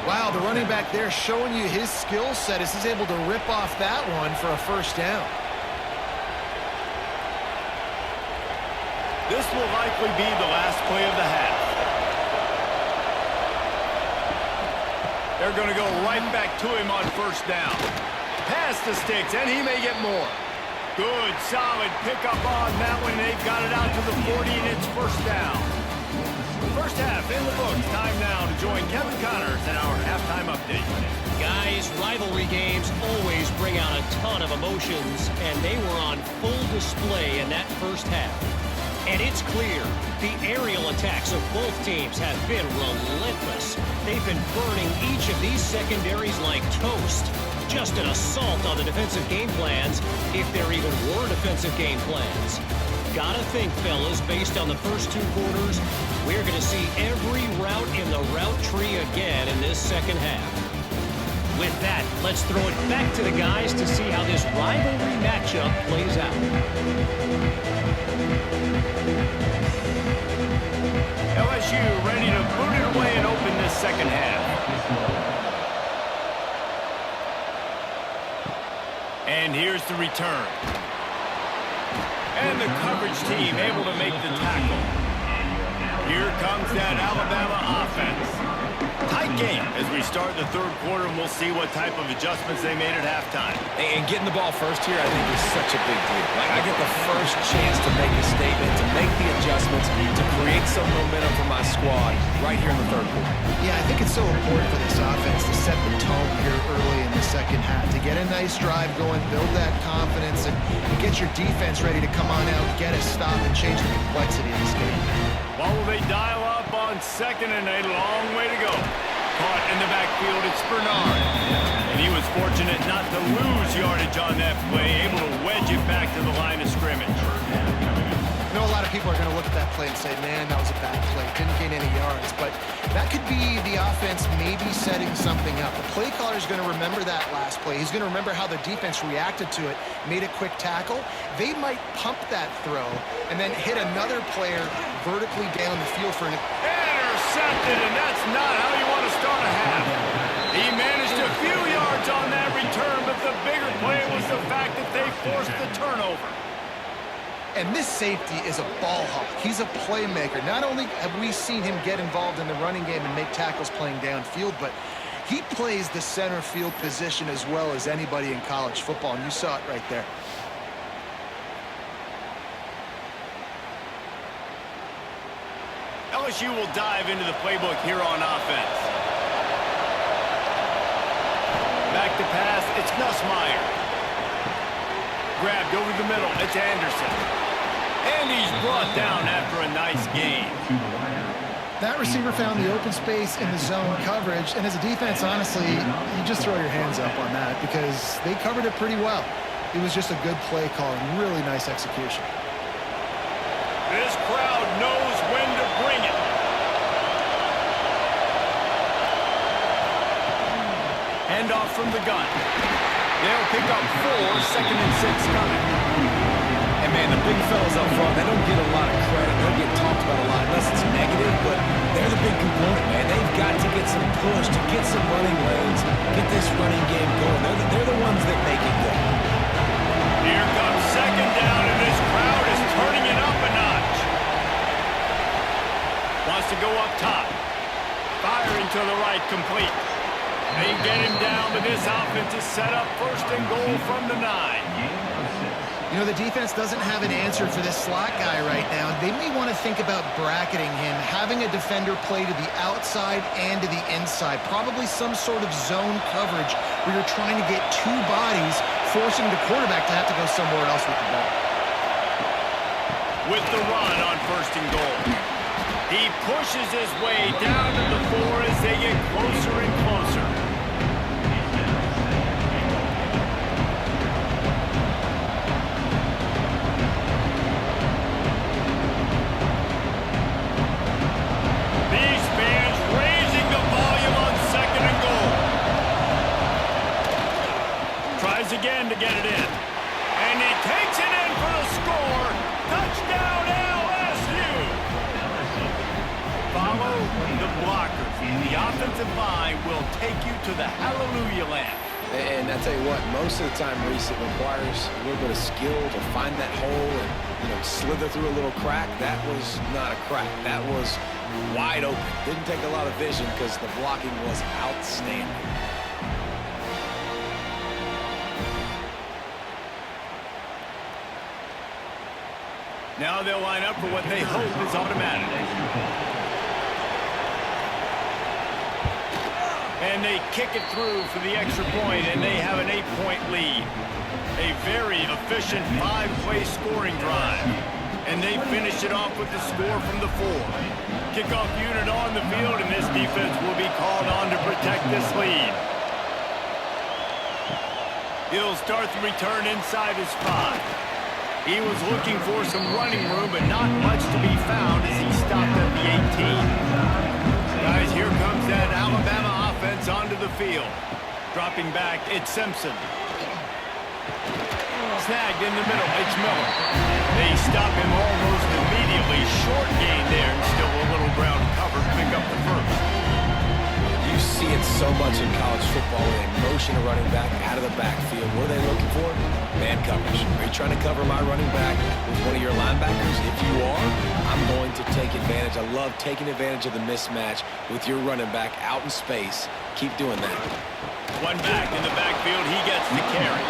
Wow, the running back there showing you his skill set as he's able to rip off that one for a 1st down. This will likely be the last play of the half. They're going to go right back to him on 1st down. Pass the sticks, and he may get more. Good, solid pickup on that one. They've got it out to the 40, and it's 1st down. First half in the books. Time now to join Kevin Connors in our halftime update. Guys, rivalry games always bring out a ton of emotions, and they were on full display in that first half. And it's clear, the aerial attacks of both teams have been relentless. They've been burning each of these secondaries like toast. Just an assault on the defensive game plans, if there even were defensive game plans. Gotta think, fellas, based on the first 2 quarters, we're going to see every route in the route tree again in this 2nd half. With that, let's throw it back to the guys to see how this rivalry matchup plays out. LSU ready to boot it away and open this 2nd half. And here's the return. And the coverage team able to make the tackle. Here comes that Alabama offense. Tight game as we start the 3rd quarter, and we'll see what type of adjustments they made at halftime. And getting the ball first here, I think, is such a big deal. Like, I get the first chance to make a statement, to make the adjustments, to create some momentum for my squad right here in the 3rd quarter. Yeah, I think it's so important for this offense to set the tone here early in the 2nd half, to get a nice drive going, build that confidence, and get your defense ready to come on out, get a stop, and change the complexity of this game. Well, will they dial up on 2nd and a long way to go? Caught in the backfield, it's Bernard. And he was fortunate not to lose yardage on that play, able to wedge it back to the line of scrimmage. I know a lot of people are going to look at that play and say, man, that was a bad play. Didn't gain any yards. But that could be the offense maybe setting something up. The play caller is going to remember that last play. He's going to remember how the defense reacted to it, made a quick tackle. They might pump that throw and then hit another player vertically down the field for an intercepted, and that's not how you want to start a half. He managed a few yards on that return, but the bigger play was the fact that they forced the turnover. And this safety is a ball hawk. He's a playmaker. Not only have we seen him get involved in the running game and make tackles playing downfield, but He plays the center field position as well as anybody in college football, and you saw it right there. LSU will dive into the playbook here on offense. Back to pass, it's Nussmeier. Grabbed over the middle, it's Anderson. And he's brought down after a nice gain. That receiver found the open space in the zone coverage, and as a defense, honestly, you just throw your hands up on that because they covered it pretty well. It was just a good play call and really nice execution. This crowd knows when to bring it. Handoff from the gun. They'll pick up 4, 2nd and 6 coming. And man, the big fellas up front, they don't get a lot of credit. They don't get talked about a lot unless it's negative, but they're the big component, man. They've got to get some push, to get some running lanes, get this running game going. They're the ones that make it go. Here comes 2nd down, and this crowd is turning it up a notch. Wants to go up top. Firing to the right, complete. They get him down, but this offense is set up 1st and goal from the 9. You know, the defense doesn't have an answer for this slot guy right now. They may want to think about bracketing him, having a defender play to the outside and to the inside. Probably some sort of zone coverage where you're trying to get 2 bodies, forcing the quarterback to have to go somewhere else with the ball. With the run on 1st and goal. He pushes his way down to the 4 as they get closer and closer. These fans raising the volume on 2nd and goal. Tries again to get it in. And he takes it in for the score. Touchdown, LSU! Follow the blockers. The offensive line will take you to the hallelujah land. And I tell you what, most of the time, Reese, it requires a little bit of skill to find that hole and, slither through a little crack. That was not a crack. That was wide open. Didn't take a lot of vision because the blocking was outstanding. Now they'll line up for what they hope is automatic. And they kick it through for the extra point, and they have an 8-point lead. A very efficient 5-play scoring drive. And they finish it off with the score from the 4. Kickoff unit on the field, and this defense will be called on to protect this lead. He'll start the return inside his 5. He was looking for some running room, but not much to be found as he stopped at the 18. Guys, here comes that Alabama offense onto the field. Dropping back, it's Simpson. Snagged in the middle, it's Miller. They stop him almost immediately. Short gain there, and still a little ground cover to pick up the 1st. You see it so much in college football when they motion a running back out of the backfield. What are they looking for? Man coverage. Are you trying to cover my running back with one of your linebackers? If you are, I'm going to take advantage. I love taking advantage of the mismatch with your running back out in space. Keep doing that. One back in the backfield, he gets the carry.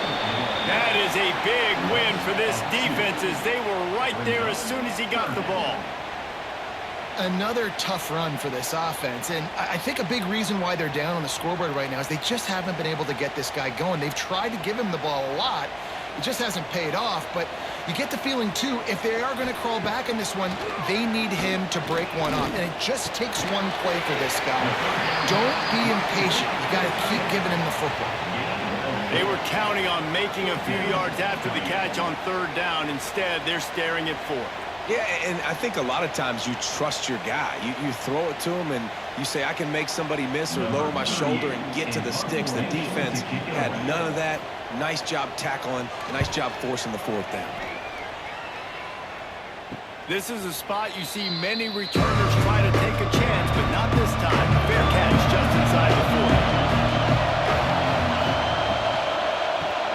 That is a big win for this defense as they were right there as soon as he got the ball. Another tough run for this offense, and I think a big reason why they're down on the scoreboard right now is they just haven't been able to get this guy going. They've tried to give him the ball a lot. It just hasn't paid off, but you get the feeling, too, if they are going to crawl back in this one, they need him to break one off, and it just takes one play for this guy. Don't be impatient. You got to keep giving him the football. They were counting on making a few yards after the catch on 3rd down. Instead, they're staring at 4th. Yeah, and I think a lot of times you trust your guy. You throw it to him and you say, I can make somebody miss or lower my shoulder and get to the sticks. The defense had none of that. Nice job tackling. Nice job forcing the 4th down. This is a spot you see many returners try to take a chance, but not this time. Fair catch just inside the 40.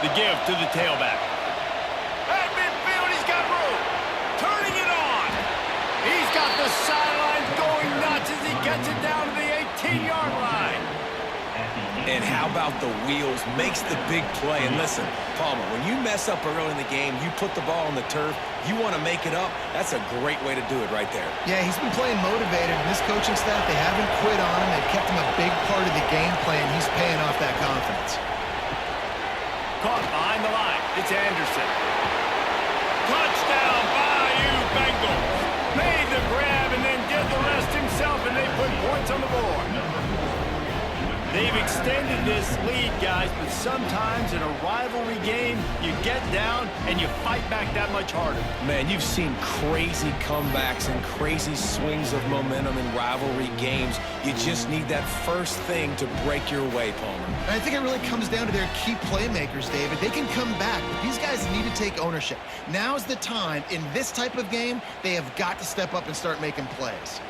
The give to the tailback. At midfield, he's got room. Turning it on. He's got the sidelines going nuts as he gets it down to the 18-yard line. And how about the wheels? Makes the big play. And listen, Palmer, when you mess up early in the game, you put the ball on the turf, you want to make it up, that's a great way to do it right there. Yeah, he's been playing motivated, and this coaching staff, they haven't quit on him. They've kept him a big part of the game plan. He's paying off that confidence. Caught behind the line. It's Anderson. Touchdown, Bayou Bengals. Made the grab and then did the rest himself, and they put points on the board. They've extended this lead, guys, but sometimes in a rivalry game, you get down and you fight back that much harder. Man, you've seen crazy comebacks and crazy swings of momentum in rivalry games. You just need that first thing to break your way, Palmer. And I think it really comes down to their key playmakers, David. They can come back, but these guys need to take ownership. Now's the time. In this type of game, they have got to step up and start making plays.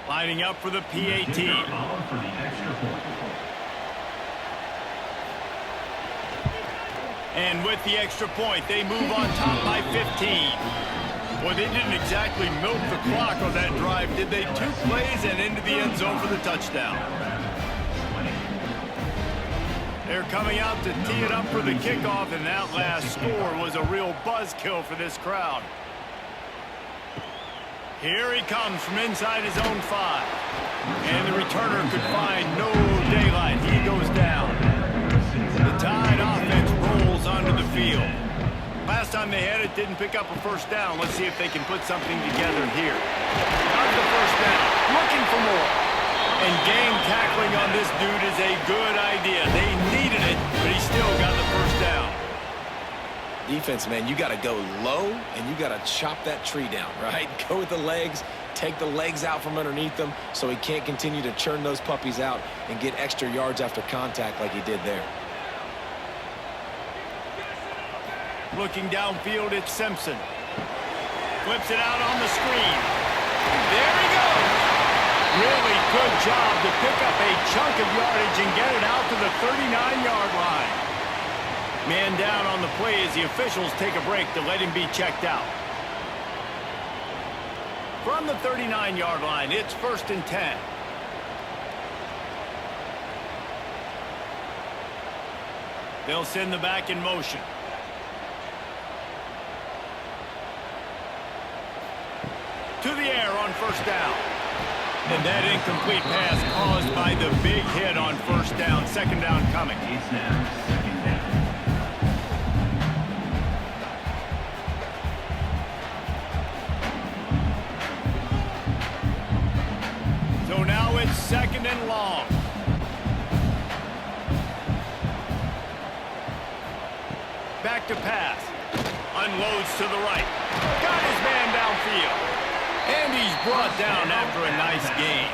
Lining up for the PAT. And with the extra point, they move on top by 15. Well, they didn't exactly milk the clock on that drive, did they? 2 plays and into the end zone for the touchdown. They're coming out to tee it up for the kickoff, and that last score was a real buzzkill for this crowd. Here he comes from inside his own 5. And the returner could find no daylight. He goes down. The Tide offense rolls onto the field. Last time they had it, didn't pick up a first down. Let's see if they can put something together here. Got the first down. Looking for more. And game tackling on this dude is a good idea. They needed it, but he still got the first down. Defense, man, you got to go low, and you got to chop that tree down, right? Go with the legs, take the legs out from underneath them so he can't continue to churn those puppies out and get extra yards after contact like he did there. Looking downfield, it's Simpson. Flips it out on the screen. There he goes. Really good job to pick up a chunk of yardage and get it out to the 39-yard line. Man down on the play as the officials take a break to let him be checked out. From the 39-yard line, it's 1st and 10. They'll send the back in motion. To the air on 1st down. And that incomplete pass caused by the big hit on 1st down. 2nd down coming. So now it's 2nd and long. Back to pass. Unloads to the right. Got his man downfield. And he's brought down after a nice gain.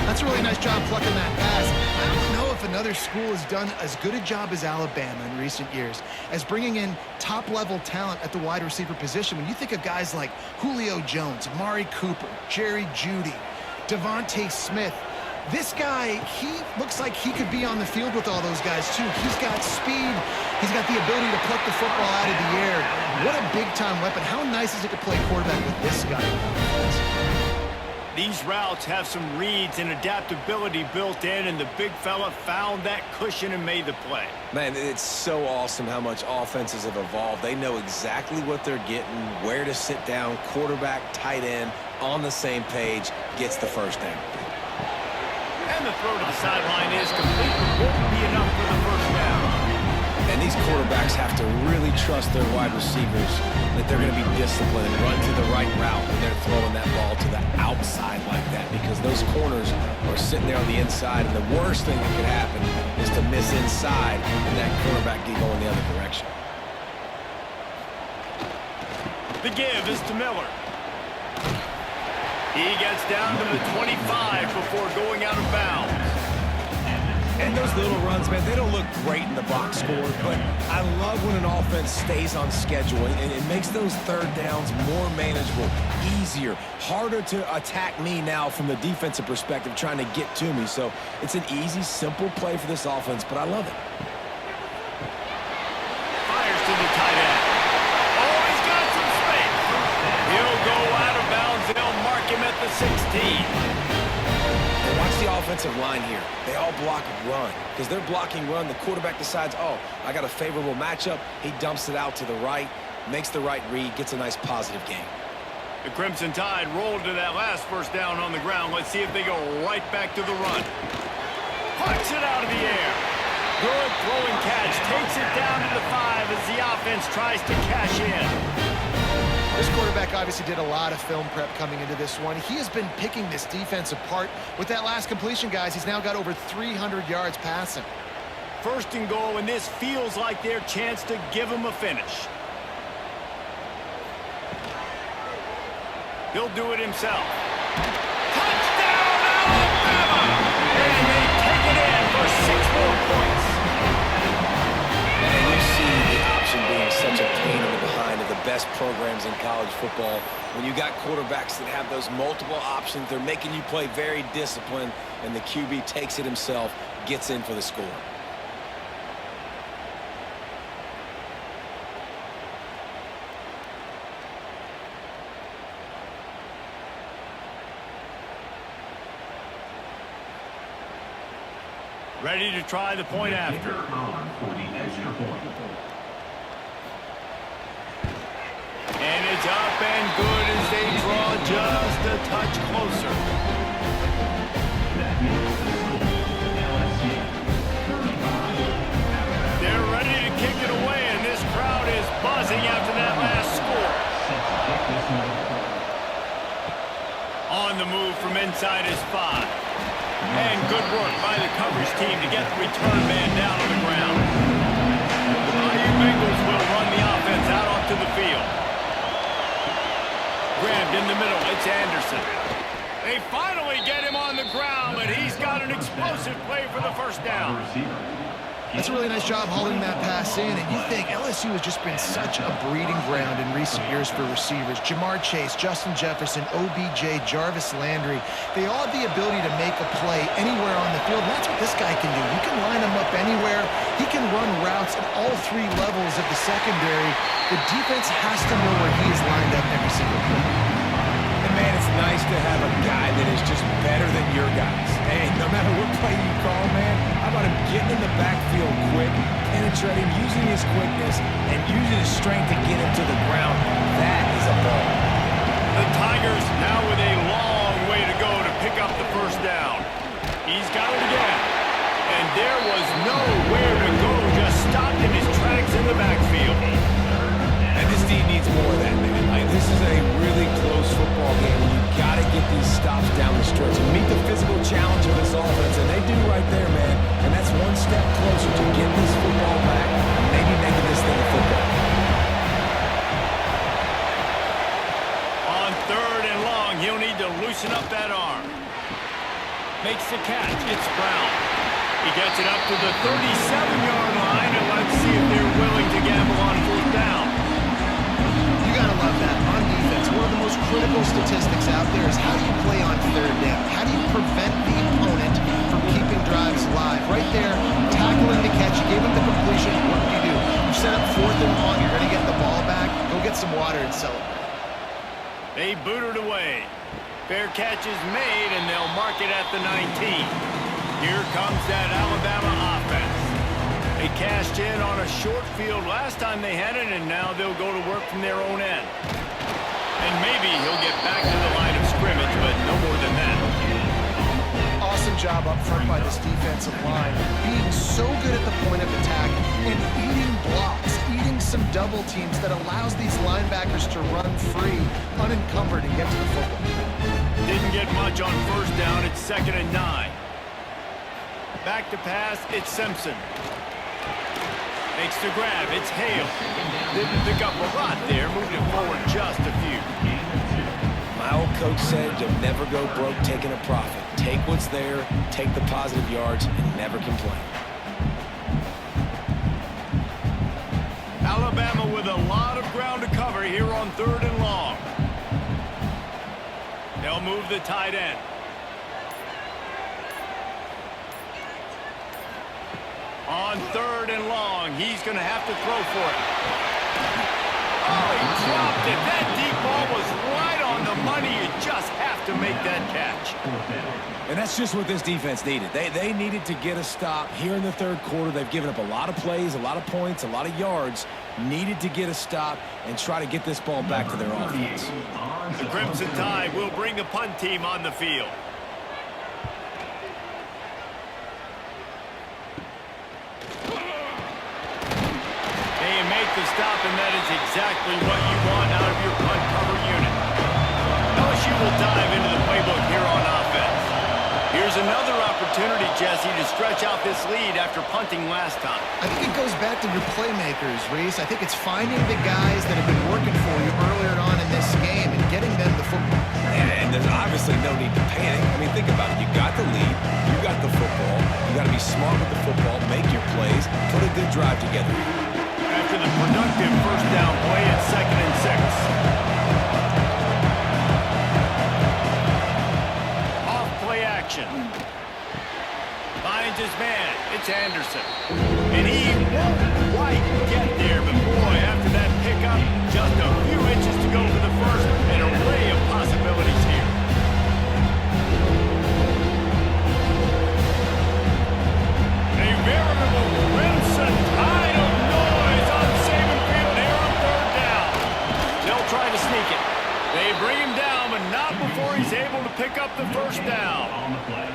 That's a really nice job plucking that pass. I don't know if another school has done as good a job as Alabama in recent years as bringing in top-level talent at the wide receiver position. When you think of guys like Julio Jones, Amari Cooper, Jerry Jeudy, Devontae Smith, this guy, he looks like he could be on the field with all those guys, too. He's got speed. He's got the ability to pluck the football out of the air. What a big-time weapon. How nice is it to play quarterback with this guy? These routes have some reads and adaptability built in, and the big fella found that cushion and made the play. Man, it's so awesome how much offenses have evolved. They know exactly what they're getting, where to sit down, quarterback, tight end, on the same page, gets the first down. And the throw to the sideline is complete, but won't be enough for the first down. And these quarterbacks have to really trust their wide receivers that they're going to be disciplined and run to the right route when they're throwing that ball to the outside like that, because those corners are sitting there on the inside, and the worst thing that could happen is to miss inside and that quarterback get going the other direction. The give is to Miller. He gets down to the 25 before going out of bounds. And those little runs, man, they don't look great in the box score, but I love when an offense stays on schedule, and it makes those third downs more manageable, easier, harder to attack me now from the defensive perspective trying to get to me. So it's an easy, simple play for this offense, but I love it. Fires to the top. at the 16. And watch the offensive line here. They all block run. Because they're blocking run, the quarterback decides, oh, I got a favorable matchup. He dumps it out to the right, makes the right read, gets a nice positive gain. The Crimson Tide rolled to that last first down on the ground. Let's see if they go right back to the run. Punch it out of the air. Good throwing catch. Takes it down to the 5 as the offense tries to cash in. This quarterback obviously did a lot of film prep coming into this one. He has been picking this defense apart. With that last completion, guys, he's now got over 300 yards passing. First and goal, and this feels like their chance to give him a finish. He'll do it himself. Touchdown, Alabama! And they take it in for 6 more points. And you see the option being such a pain in the behind of the best programs in college football. When you got quarterbacks that have those multiple options, they're making you play very disciplined, and the QB takes it himself, gets in for the score. Ready to try the point after. And it's up and good as they draw just a touch closer. They're ready to kick it away, and this crowd is buzzing after that last score. On the move from inside his 5. And good work by the coverage team to get the return man down on the ground. The Bayou Bengals will run the offense out onto the field. Grabbed in the middle, it's Anderson. They finally get him on the ground, but he's got an explosive play for the first down. That's a really nice job hauling that pass in, and you think LSU has just been such a breeding ground in recent years for receivers. Jamar Chase, Justin Jefferson, OBJ, Jarvis Landry, they all have the ability to make a play anywhere on the field, and that's what this guy can do. He can line them up anywhere. He can run routes at all 3 levels of the secondary. The defense has to know where he is lined up every single play. And man, it's nice to have a guy that is just better than your guys. Hey, no matter what play you call, man, how about him getting in the backfield quick, penetrating, using his quickness, and using his strength to get him to the ground. That is a ball. The Tigers now with a long way to go to pick up the first down. He's got it again. And there was nowhere to go, just stopped in his tracks in the backfield. And this team needs more of that, man. This is a really close football game. You've got to get these stops down the stretch and meet the physical challenge of this offense, and they do right there, man. And that's one step closer to getting this football back and maybe making this thing a football. On 3rd and long, he'll need to loosen up that arm. Makes the catch. It's Brown. He gets it up to the 37-yard line, and let's see if they're willing to gamble on 4th down. You gotta love that. On defense, one of the most critical statistics out there is how do you play on 3rd down? How do you prevent the opponent from keeping drives alive? Right there, tackling the catch, you gave him the completion, what do? You set up 4th and long, you're gonna get the ball back, go get some water and celebrate. They boot it away. Fair catch is made, and they'll mark it at the 19. Here comes that Alabama offense. They cashed in on a short field last time they had it, and now they'll go to work from their own end. And maybe he'll get back to the line of scrimmage, but no more than that. Awesome job up front by this defensive line. Being so good at the point of attack and eating blocks, eating some double teams that allows these linebackers to run free, unencumbered, and get to the football. Didn't get much on 1st down. It's 2nd and 9. Back to pass, it's Simpson. Makes the grab, it's Hale. Didn't pick up a lot there, moved it forward just a few. My old coach said you'll never go broke taking a profit. Take what's there, take the positive yards, and never complain. Alabama with a lot of ground to cover here on 3rd and long. They'll move the tight end. On 3rd and long, he's going to have to throw for it. Oh, he dropped it. That deep ball was right on the money. You just have enough to make that catch. And that's just what this defense needed. They needed to get a stop here in the third quarter. They've given up a lot of plays, a lot of points, a lot of yards. Needed to get a stop and try to get this ball back to their offense. The Crimson Tide will bring the punt team on the field. They make the stop, and that is exactly what you want out of your punt cover unit. LSU will dive into the playbook here on offense. Here's another opportunity, Jesse, to stretch out this lead after punting last time. I think it goes back to your playmakers, Reese. I think it's finding the guys that have been working for you earlier on in this game and getting them the football. And there's obviously no need to panic. I mean, think about it. You got the lead. You got the football. You got to be smart with the football. Make your plays. Put a good drive together. After the productive first down play at 2nd and 6. Off-play action. Finds his man. It's Anderson. And he won't quite get there, but boy, after that pickup, just a few inches to go for the first. An array of possibilities here. A veritable crimson tide of noise on Saban Field here on 3rd down. They'll try to sneak it. They bring him down, but not before he's able to pick up the first down. On the play.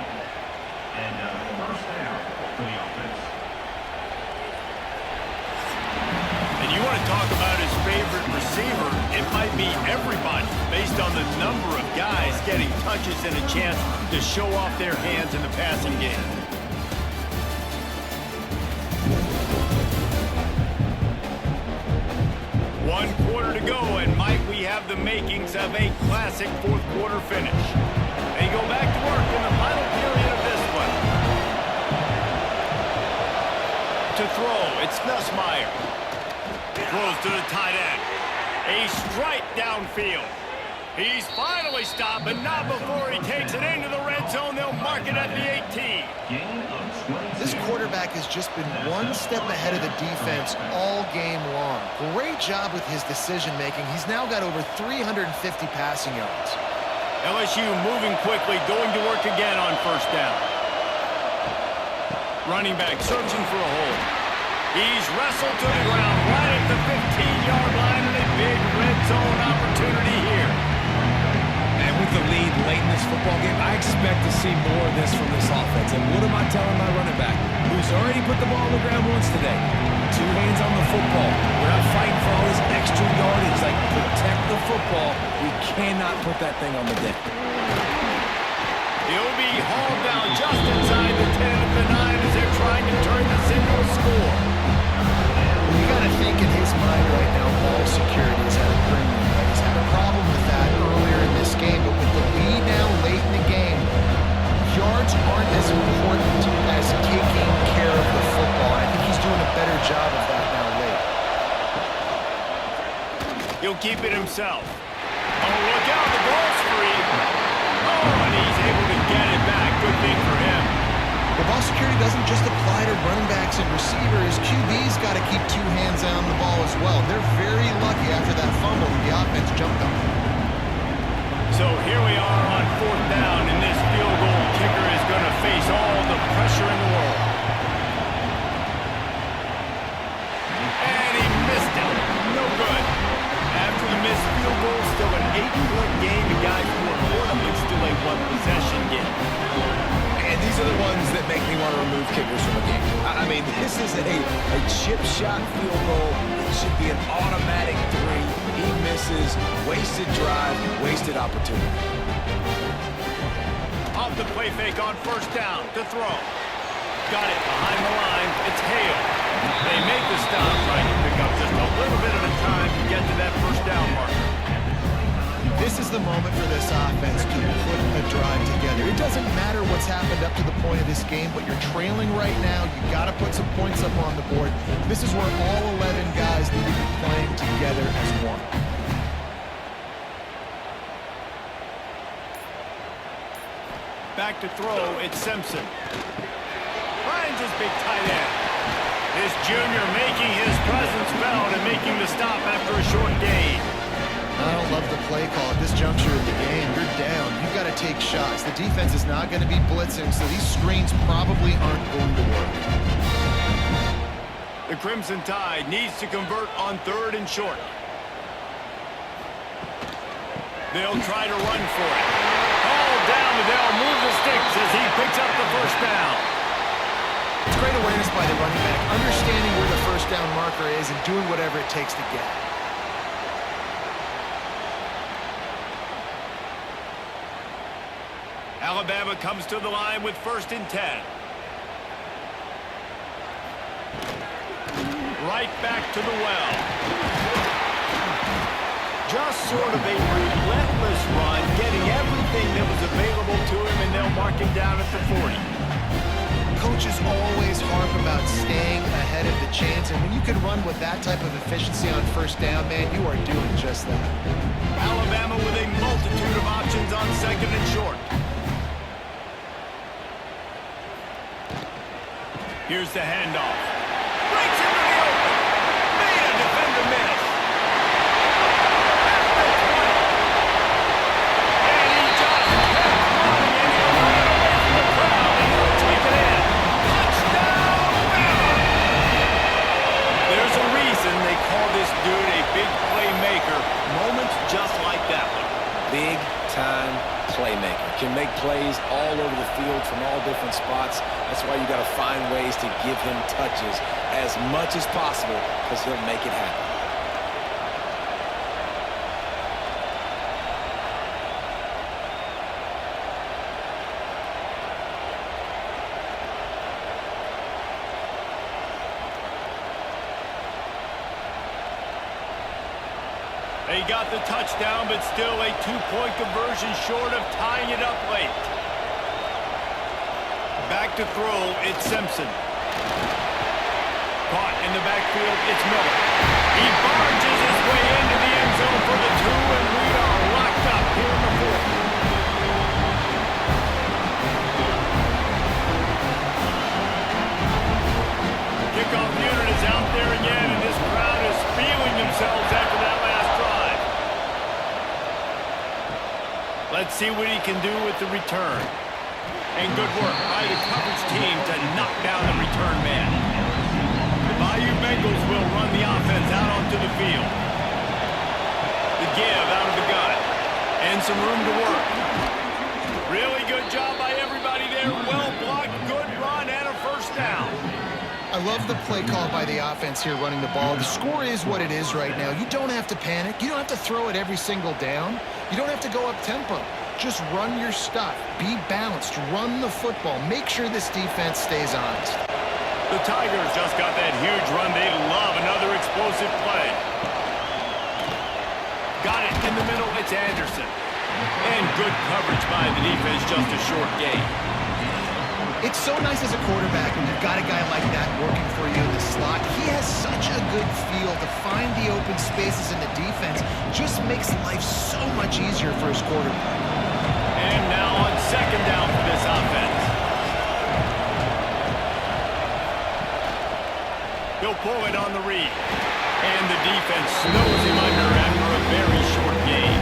And first down for the offense. And you want to talk about his favorite receiver, it might be everybody based on the number of guys getting touches and a chance to show off their hands in the passing game. One quarter to go, and might we have the makings of a classic fourth quarter finish. They go back to work in the final period of this one. To throw, it's Nussmeier. Throws to the tight end. A strike downfield. He's finally stopped, but not before he takes it into the red zone. They'll mark it at the 18. This quarterback has just been one step ahead of the defense all game long. Great job with his decision-making. He's now got over 350 passing yards. LSU moving quickly, going to work again on first down. Running back searching for a hole. He's wrestled to the ground right at the 15-yard line, and a big red zone opportunity here. And with the lead late in this football game, I expect to see more of this from this offense. And what am I telling my running back, who's already put the ball on the ground once today? 2 hands on the football. We're not fighting for all this extra yardage. Like, protect the football. We cannot put that thing on the deck. He'll be hauled down just inside the 10 of the 9 as they're trying to turn this into a score. You got to think in his mind right now, ball security is at a premium. Right? He's had a problem with that earlier in this game, but with the lead now late in the game, yards aren't as important as taking care of the football. I think he's doing a better job of that now late. He'll keep it himself. Oh, look out, the ball's free. Oh, and he's able to get it back. Good thing for him. The ball security doesn't just apply to running backs and receivers. QB's got to keep 2 hands on the ball as well. They're very lucky after that fumble that the offense jumped on. So here we are on 4th down, and this field goal kicker is going to face all the pressure in the world. And he missed it. No good. After the missed field goal, still an 8-point game, and guys, more importantly, still a 1-possession game. And these are the ones that make me want to remove kickers from a game. I mean, this is a chip shot field goal. It should be an automatic 3. He misses. Wasted drive, wasted opportunity. Off the play fake on first down to throw. Got it behind the line. It's Hale. They make the stop, trying to pick up just a little bit of a time to get to that first down marker. This is the moment for this offense to put a drive together. It doesn't matter what's happened up to the point of this game, but you're trailing right now. You got to put some points up on the board. This is where all 11 guys need to be playing together as one. Back to throw, it's Simpson. Finds his big tight end. This junior making his presence felt and making the stop after a short gain. I don't love the play call at this juncture of the game. You're down. You've got to take shots. The defense is not going to be blitzing, so these screens probably aren't going to work. The Crimson Tide needs to convert on 3rd and short. They'll try to run for it. All down, and they'll move the sticks as he picks up the first down. It's great awareness by the running back, understanding where the first down marker is and doing whatever it takes to get it. Alabama comes to the line with 1st and 10. Right back to the well. Just sort of a relentless run, getting everything that was available to him, and they'll mark him down at the 40. Coaches always harp about staying ahead of the chains, and when you can run with that type of efficiency on first down, man, you are doing just that. Alabama with a multitude of options on 2nd and short. Here's the handoff. Breaks into the open. Made a defender miss. And he just kept running, and he'll run away from the crowd, and he'll take it in. Touchdown, Bama! There's a reason they call this dude a big playmaker. Moments just like that one. Big-time playmaker. Can make plays all over the field from all different spots. That's why you got to find ways to give him touches as much as possible, because he'll make it happen. They got the touchdown, but still a 2-point conversion short of tying it up late. Back to throw, it's Simpson. Caught in the backfield, it's Miller. He barges his way into the end zone for the 2, and we are locked up here in the 4th. Kickoff unit is out there again, and this crowd is feeling themselves after that last drive. Let's see what he can do with the return. And good work by the coverage team to knock down the return man. The Bayou Bengals will run the offense out onto the field. The give out of the gun. And some room to work. Really good job by everybody there. Well blocked, good run, and a first down. I love the play call by the offense here running the ball. The score is what it is right now. You don't have to panic. You don't have to throw it every single down. You don't have to go up tempo. Just run your stuff. Be balanced. Run the football. Make sure this defense stays honest. The Tigers just got that huge run. They love another explosive play. Got it in the middle. It's Anderson. And good coverage by the defense. Just a short gain. It's so nice as a quarterback when you've got a guy like that working for you in the slot. He has such a good feel to find the open spaces in the defense. Just makes life so much easier for his quarterback. And now on 2nd down for this offense. He'll pull it on the read. And the defense snows him under after a very short game.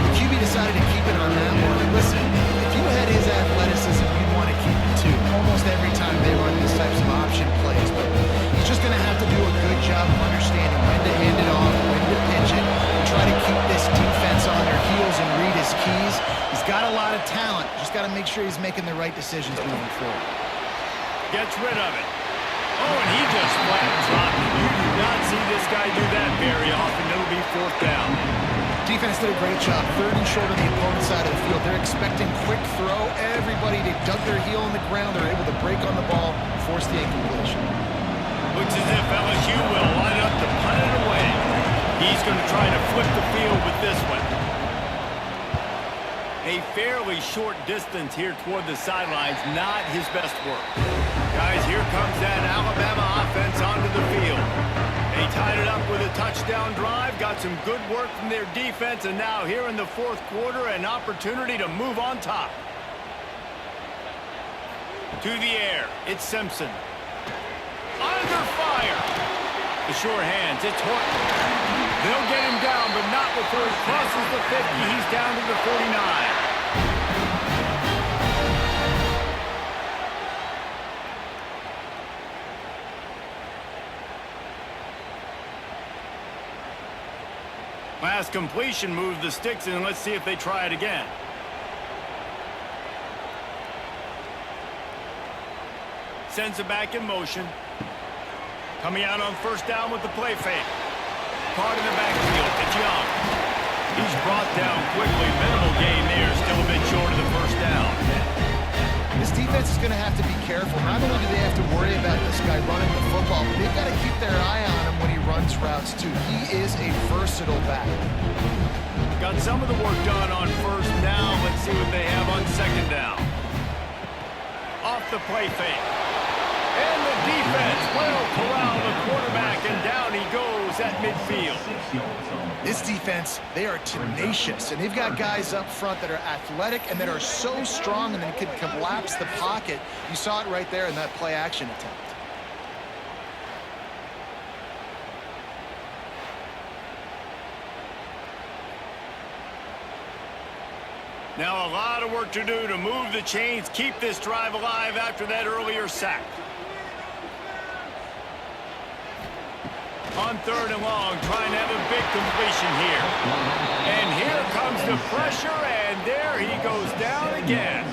The QB decided to keep it on that one. And listen, if you had his athleticism, you'd want to keep it too. Almost every time they run these types of option plays. But he's just going to have to do a good job of understanding when to hand it off, when to pitch it, and try to keep this defense on their heels and read his keys. He's got a lot of talent. Just got to make sure he's making the right decisions moving forward. Gets rid of it. Oh, and he just flat dropped it. You do not see this guy do that very often. It'll be 4th down. Defense did a great job. 3rd and short on the opponent's side of the field. They're expecting quick throw. Everybody, they dug their heel on the ground. They're able to break on the ball, force the incompletion. Looks as if LSU will line up to punt it away. He's going to try to flip the field with this one. A fairly short distance here toward the sidelines, not his best work. Guys, here comes that Alabama offense onto the field. They tied it up with a touchdown drive, got some good work from their defense, and now here in the 4th quarter, an opportunity to move on top. To the air, it's Simpson. Under fire. The sure hands, it's Horton. They'll get him down, but not before he crosses the 50. He's down to the 49. Last completion moved the sticks in. Let's see if they try it again. Sends it back in motion. Coming out on first down with the play fake. Caught in the backfield. It's Young. He's brought down quickly. Minimal gain there. Still a bit short of the first down. This defense is going to have to be careful. Not only do they have to worry about this guy running the football, but they've got to keep their eye on him when he runs routes, too. He is a versatile back. Got some of the work done on first down. Let's see what they have on second down. Off the play fake. And the defense will corral the quarterback, and down he goes at midfield. This defense, they are tenacious, and they've got guys up front that are athletic and that are so strong and they can collapse the pocket. You saw it right there in that play-action attempt. Now a lot of work to do to move the chains, keep this drive alive after that earlier sack. On third and long, trying to have a big completion here. And here comes the pressure, and there he goes down again.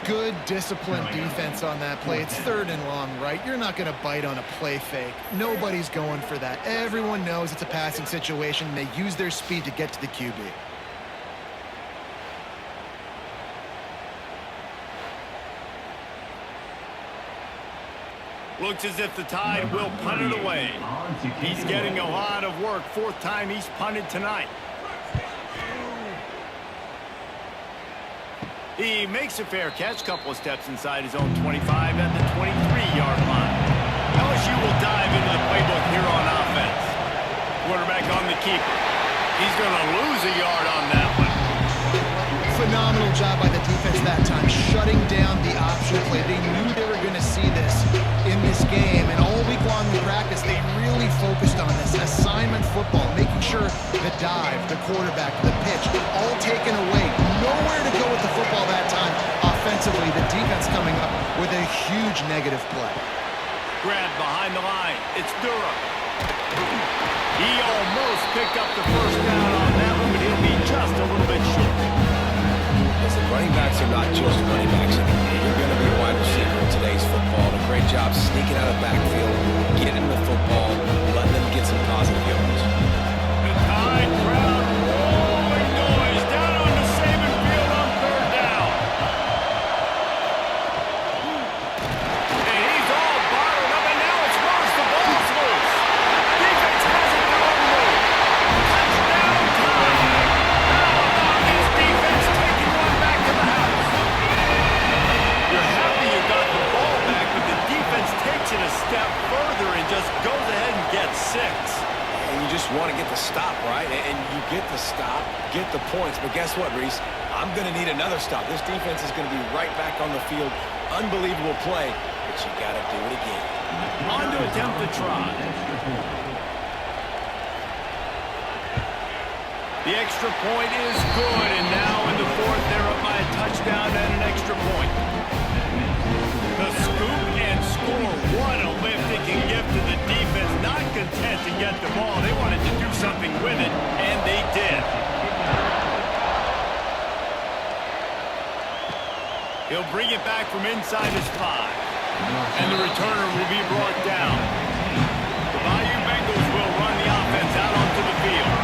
Good disciplined defense on that play. It's third and long, right? You're not going to bite on a play fake. Nobody's going for that. Everyone knows it's a passing situation. They use their speed to get to the QB. Looks as if the Tide will punt it away. He's getting a lot of work. Fourth time he's punted tonight. He makes a fair catch. Couple of steps inside his own 25 at the 23-yard line. LSU will dive into the playbook here on offense. Quarterback on the keeper. He's going to lose a yard on that one. Phenomenal job by the defense that time, shutting down the option play. They knew they were going to see this in this game, and all week long in practice, they really focused on this assignment football, making sure the dive, the quarterback, the pitch, all taken away. Nowhere to go with the football that time. Offensively, the defense coming up with a huge negative play. Grab behind the line. It's Durham. He almost picked up the first down on that one, but he'll be just a little bit short. Listen, running backs are not just running backs anymore. You're going to be a wide receiver in today's football. And a great job sneaking out of the backfield, getting the football, letting them get some positive yards. The Tide crowd rolling noise down on the Saban field on third down. And he's all bottled up, and now it's worse. The ball's loose. Defense has it to unload. Touchdown Tide. How about this defense taking one back to the house? You're happy you got the ball back, but the defense takes it a step further and just goes ahead and gets 6. And you just want to get the stop, right? And you get the stop, get the points. But guess what, Reese? I'm going to need another stop. This defense is going to be right back on the field. Unbelievable play, but you got to do it again. On to attempt the try. The extra point is good, and now in the fourth, they're up by a touchdown and an extra point. The scoop and score. What a lift it can give to the defense. Not content to get the ball. They wanted to do something with it, and they did. He'll bring it back from inside his 5. And the returner will be brought down. The Bayou Bengals will run the offense out onto the field.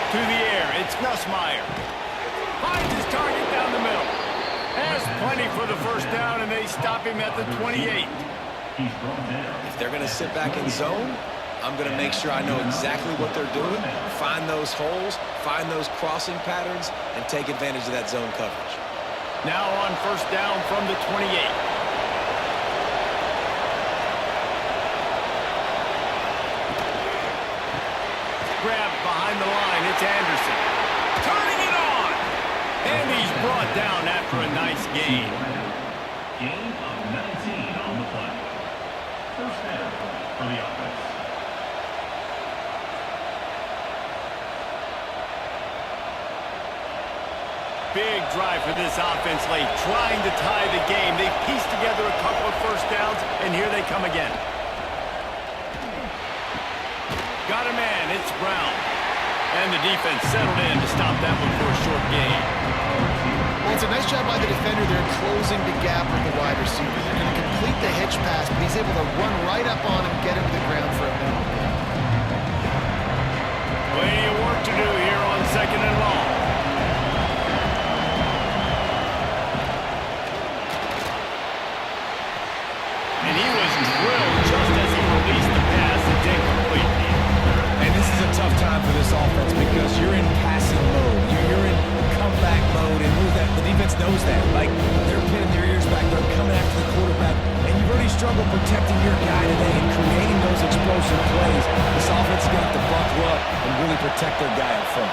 To the air, it's Nussmeier. Finds his target down the middle. Has plenty for the first down, and they stop him at the 28. If they're going to sit back in zone, I'm going to make sure I know exactly what they're doing, find those holes, find those crossing patterns, and take advantage of that zone coverage. Now on first down from the 28. Grab behind the line. It's Anderson. Turning it on. And he's brought down after a nice gain. Gain of 19 on the play. First down for the offense. big drive for this offense late, trying to tie the game. They pieced together a couple of first downs, and here they come again. Got a man, it's Brown. And the defense settled in to stop that one for a short gain. Well, it's a nice job by the defender there closing the gap with the wide receiver. They're going to complete the hitch pass, but he's able to run right up on him, get him to the ground for a minute. Plenty of work to do here on 2nd and long. And he was drilled just as he released the pass. It's incomplete. And this is a tough time for this offense because you're in passing mode. You're in comeback mode, and the defense knows that. Like, they're pinning their ears back. They're coming after the quarterback. And you've already struggled protecting your guy today and creating those explosive plays. This offense is going to have to buckle up and really protect their guy up front.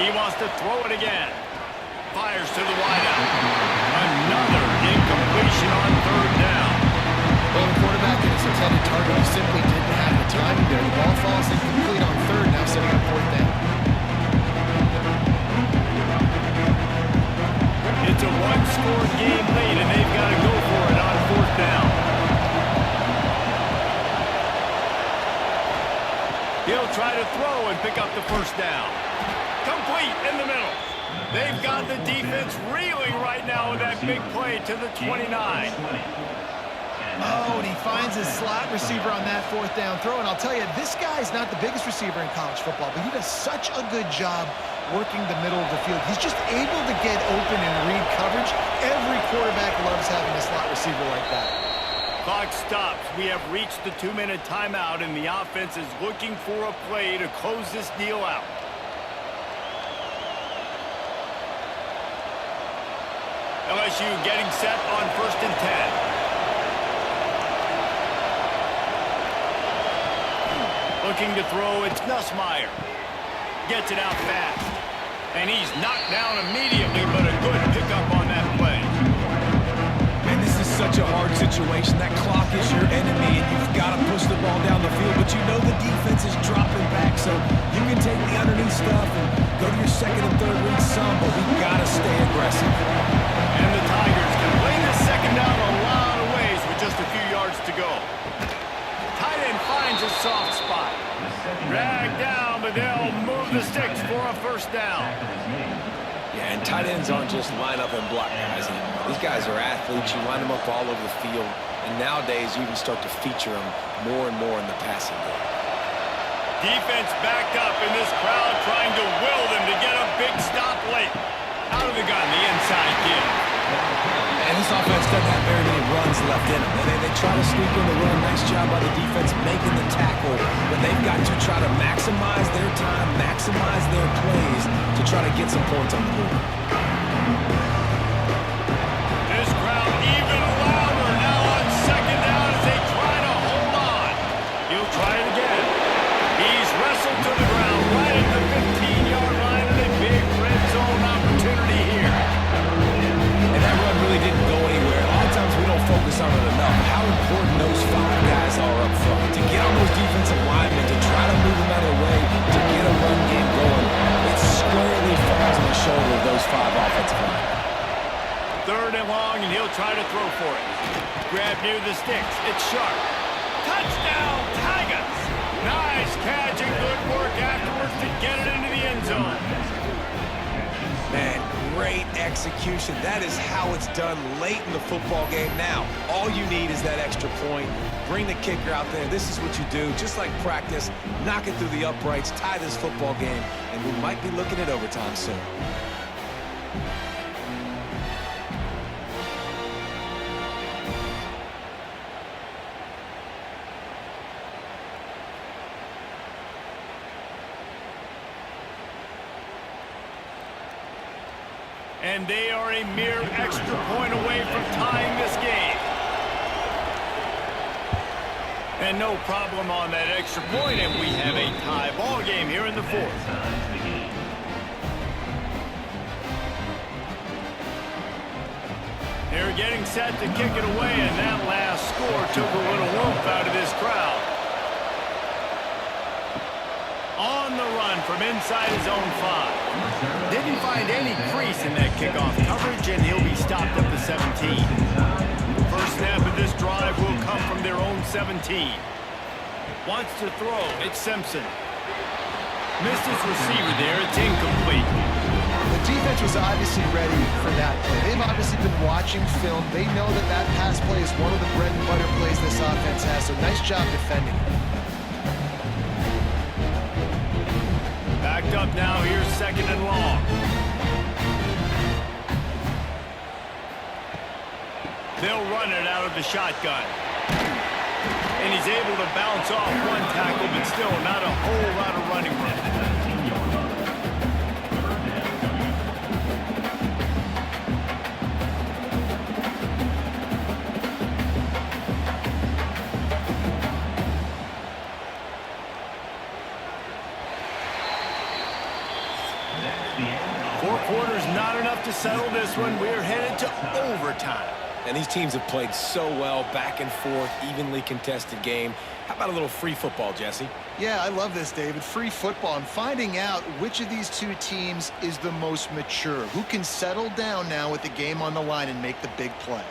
He wants to throw it again. Fires to the wideout. Another incompletion on 3rd down. Well, the quarterback and his intended target, he simply didn't have the timing there. The ball falls incomplete on 3rd, now setting up 4th down. It's a one-score game lead, and they've got to go for it on 4th down. He'll try to throw and pick up the 1st down. Complete in the middle. They've got the defense reeling right now with that big play to the 29. Oh, and he finds his slot receiver on that 4th down throw. And I'll tell you, this guy's not the biggest receiver in college football, but he does such a good job working the middle of the field. He's just able to get open and read coverage. Every quarterback loves having a slot receiver like that. Clock stops. We have reached the 2-minute timeout, and the offense is looking for a play to close this deal out. LSU getting set on 1st and 10. Looking to throw, it's Nussmeier. Gets it out fast. And he's knocked down immediately, but a good pickup on that play. Man, this is such a hard situation. That clock is your enemy, and you've got to push the ball down the field, but you know the defense is dropping back, so you can take the underneath stuff and go to your 2nd and 3rd read some, but we've got to stay aggressive. And the Tigers can play this 2nd down a lot of ways with just a few yards to go. Tight end finds a soft spot. Dragged down, but they'll move the sticks for a 1st down. Yeah, and tight ends aren't just line up and block guys anymore. These guys are athletes. You line them up all over the field, and nowadays you even start to feature them more and more in the passing game. Defense backed up, in this crowd trying to will them to get a big stop late. Out of the gun, the inside give. And this offense doesn't have very many runs left in them. They try to sneak in the run. Nice job by the defense making the tackle. But they've got to try to maximize their time, maximize their plays to try to get some points on the board. This crowd even louder now on 2nd down as they try to hold on. He'll try it again. He's wrestled to the ground right at the 15-yard line, and a big red zone opportunity here. And that run really didn't go anywhere. A lot of times we don't focus on it enough. How important those 5 guys are up front. To get on those defensive linemen, to try to move them out of the way, to get a run game going, it squarely falls on the shoulder of those 5 offensive linemen. 3rd and long, and he'll try to throw for it. Grab near the sticks. It's sharp. Touchdown, Tigers! Nice catch and good work afterwards to get it into the end zone. Man, great execution. That is how it's done late in the football game. Now, all you need is that extra point. Bring the kicker out there. This is what you do. Just like practice, knock it through the uprights, tie this football game, and we might be looking at overtime soon. And they are a mere extra point away from tying this game. And no problem on that extra point, and we have a tie ball game here in the 4th. They're getting set to kick it away, and that last score took a little oomph out of this crowd. On the run from inside his own 5. Didn't find any crease in that kickoff coverage, and he'll be stopped at the 17. First snap of this drive will come from their own 17. Wants to throw. It's Simpson. Missed his receiver there. It's incomplete. The defense was obviously ready for that play. They've obviously been watching film. They know that that pass play is one of the bread and butter plays this offense has, so nice job defending it. Backed up now. Here's second and long. They'll run it out of the shotgun. And he's able to bounce off one tackle, but still not a whole lot of running room. Four quarters not enough to settle this one. We're headed to overtime. And these teams have played so well, back and forth, evenly contested game. How about a little free football, Jesse? Yeah, I love this, David. Free football and finding out which of these two teams is the most mature. Who can settle down now with the game on the line and make the big play.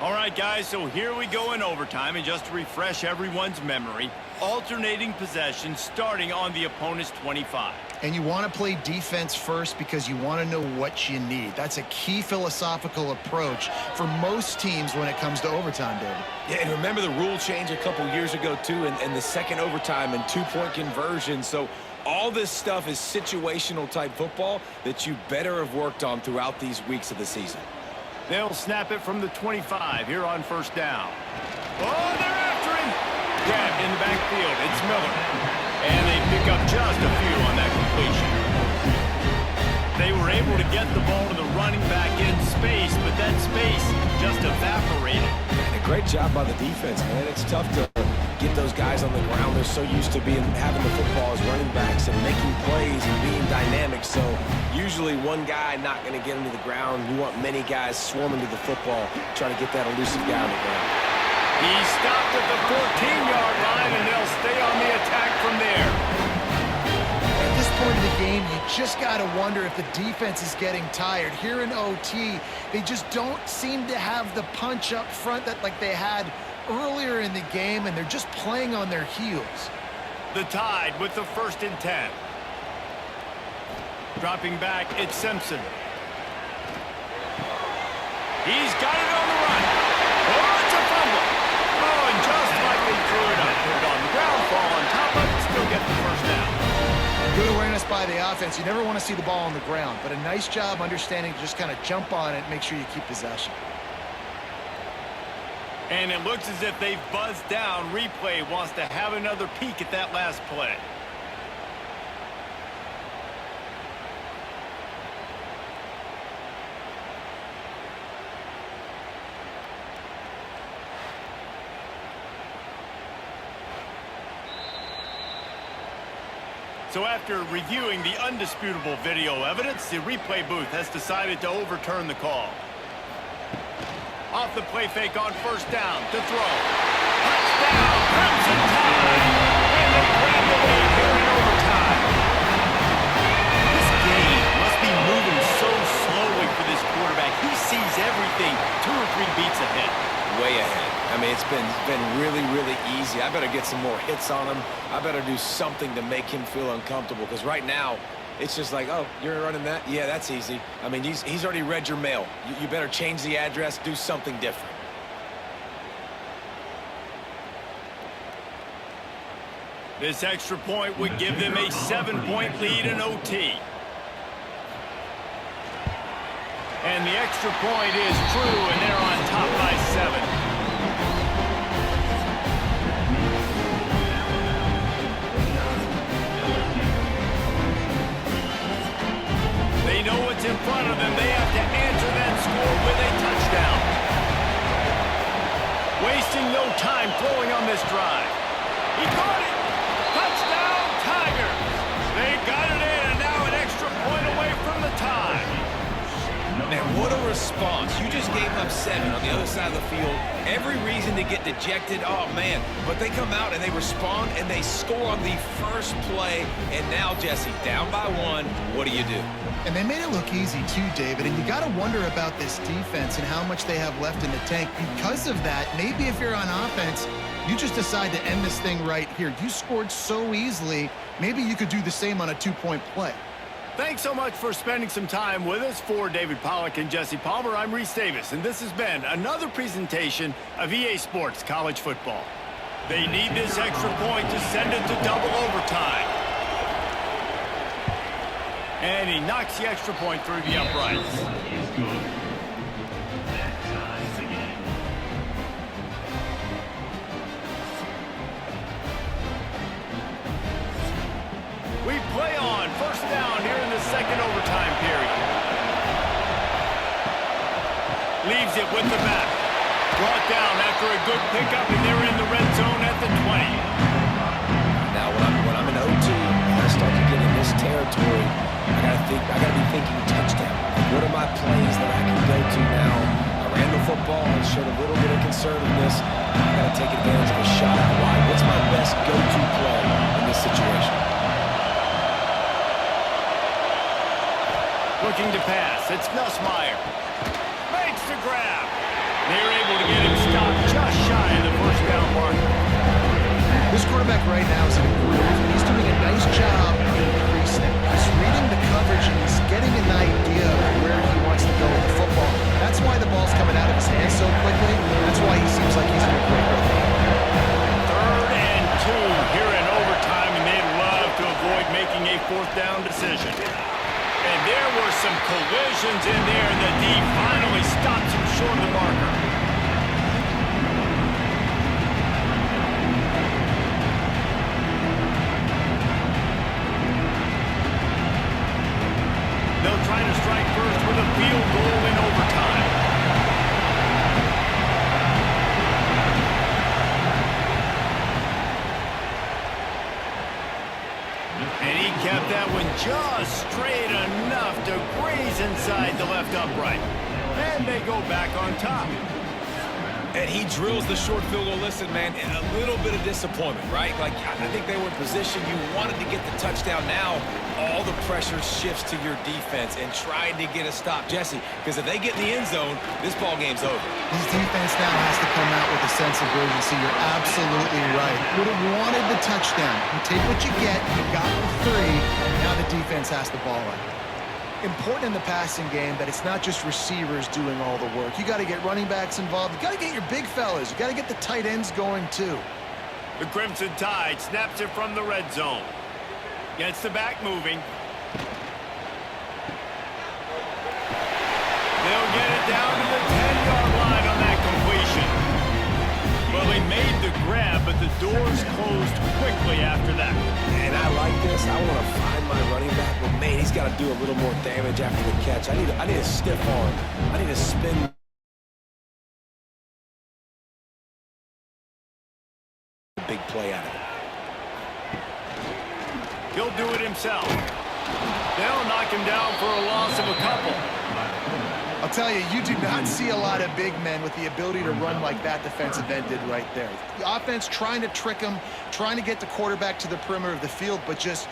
All right, guys, so here we go in overtime. And just to refresh everyone's memory, alternating possession starting on the opponent's 25. And you want to play defense first because you want to know what you need. That's a key philosophical approach for most teams when it comes to overtime, David. Yeah, and remember the rule change a couple years ago, too, and the second overtime and two-point conversion. So all this stuff is situational type football that you better have worked on throughout these weeks of the season. They'll snap it from the 25 here on first down. Oh, they're after him. Grabbed in the backfield. It's Miller. And they pick up just a few on that completion. They were able to get the ball to the running back in space, but that space just evaporated. And a great job by the defense, man. It's tough to get those guys on the ground. They're so used to having the football as running backs and making plays and being dynamic. So usually one guy not going to get him to the ground. You want many guys swarming to the football, trying to get that elusive guy on the ground. He stopped at the 14-yard line, and they'll stay on the attack from there. At this point in the game, you just got to wonder if the defense is getting tired. Here in OT, they just don't seem to have the punch up front that like they had earlier in the game, and they're just playing on their heels. The Tide with the 1st and 10. Dropping back, it's Simpson. He's got it on the run. Oh, it's a fumble. Oh, and just like they threw it up, put it on the ground, fall on top of it, still get the first down. Good awareness by the offense. You never want to see the ball on the ground, but a nice job understanding to just kind of jump on it, make sure you keep possession. And it looks as if they've buzzed down. Replay wants to have another peek at that last play. So after reviewing the undisputable video evidence, the replay booth has decided to overturn the call. Off the play fake on first down to throw. Touchdown, Crimson Tide! And they grab the lead here in overtime. This game must be moving so slowly for this quarterback. He sees everything 2 or 3 beats ahead. Way ahead. I mean, it's been really, really easy. I better get some more hits on him. I better do something to make him feel uncomfortable, because right now, it's just like, oh, you're running that? Yeah, that's easy. I mean, he's already read your mail. You better change the address, do something different. This extra point would give them a 7-point lead in OT. And the extra point is true, and they're on top by 7. They know what's in front of them. They have to answer that score with a touchdown. Wasting no time throwing on this drive. He caught it. Touchdown, Tigers. They got it in, and now an extra point away from the tie. Man, what a response. You just gave up 7 on the other side of the field. Every reason to get dejected. Oh, man. But they come out and they respond and they score on the first play. And now, Jesse, down by 1. What do? And they made it look easy too, David. And you got to wonder about this defense and how much they have left in the tank. Because of that, maybe if you're on offense, you just decide to end this thing right here. You scored so easily. Maybe you could do the same on a 2-point play. Thanks so much for spending some time with us. For David Pollack and Jesse Palmer, I'm Reese Davis, and this has been another presentation of EA Sports College Football. They need this extra point to send it to double overtime. And he knocks the extra point through the uprights. Is good. That ties the game. We play on first down here in the second overtime period. Leaves it with the back. Brought down after a good pickup, and they're in the red zone at the 20. Now, when I'm in O2, and I start to get in this territory, I gotta be thinking touchdown. What are my plays that I can go to now? I ran the football and showed a little bit of conservativeness. I gotta take advantage of a shot out wide. What's my best go-to play in this situation? Looking to pass. It's Nussmeier. Makes the grab. They're able to get him stopped just shy of the first down marker. This quarterback right now is in a groove. He's doing a nice job in the pre-snap. He's reading the coverage and he's getting an idea of where he wants to go with the football. That's why the ball's coming out of his hands so quickly. That's why he seems like he's in a great rhythm. 3rd and 2 here in overtime, and they'd love to avoid making a 4th down decision. And there were some collisions in there, and the D finally stops him short of the marker. They'll try to strike first with a field goal in overtime. And he kept that one just straight enough to graze inside the left upright. And they go back on top. And he drills the short field goal. Listen, man, a little bit of disappointment, right? Like, I think they were in position. You wanted to get the touchdown. Now, all the pressure shifts to your defense and trying to get a stop. Jesse, because if they get in the end zone, this ball game's over. His defense now has to come out with a sense of urgency. You're absolutely right. Would have wanted the touchdown. You take what you get. You got the 3. Now the defense has the ball out. Important in the passing game that it's not just receivers doing all the work. You got to get running backs involved. You got to get your big fellas. You got to get the tight ends going too. The Crimson Tide snaps it from the red zone. Gets the back moving. They'll get it down to the 10-yard line on that completion. Well, he made the grab, but the doors closed quickly after that. And I like this. I want to find my running back, but man, he's got to do a little more damage after the catch. I need a stiff arm. I need a spin. Big play out of it. He'll do it himself. They'll knock him down for a loss of a couple. I'll tell you, you do not see a lot of big men with the ability to run like that defensive end did right there. The offense trying to trick him, trying to get the quarterback to the perimeter of the field, but just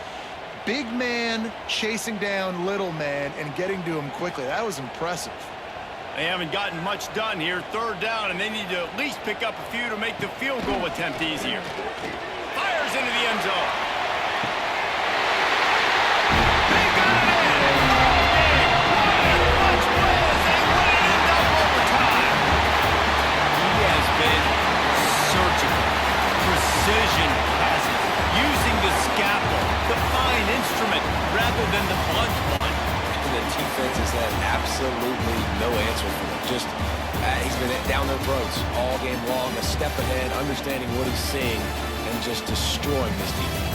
big man chasing down little man and getting to him quickly. That was impressive. They haven't gotten much done here. 3rd down, and they need to at least pick up a few to make the field goal attempt easier. Fires into the end zone. They got it in. What a clutch play as they win it in double overtime. He has been surgical. Precision passing. Using the scalpel, the fine instrument, rather than the blunt one. The defense has had absolutely no answer for him. Just, he's been down their throats all game long, a step ahead, understanding what he's seeing, and just destroying this defense.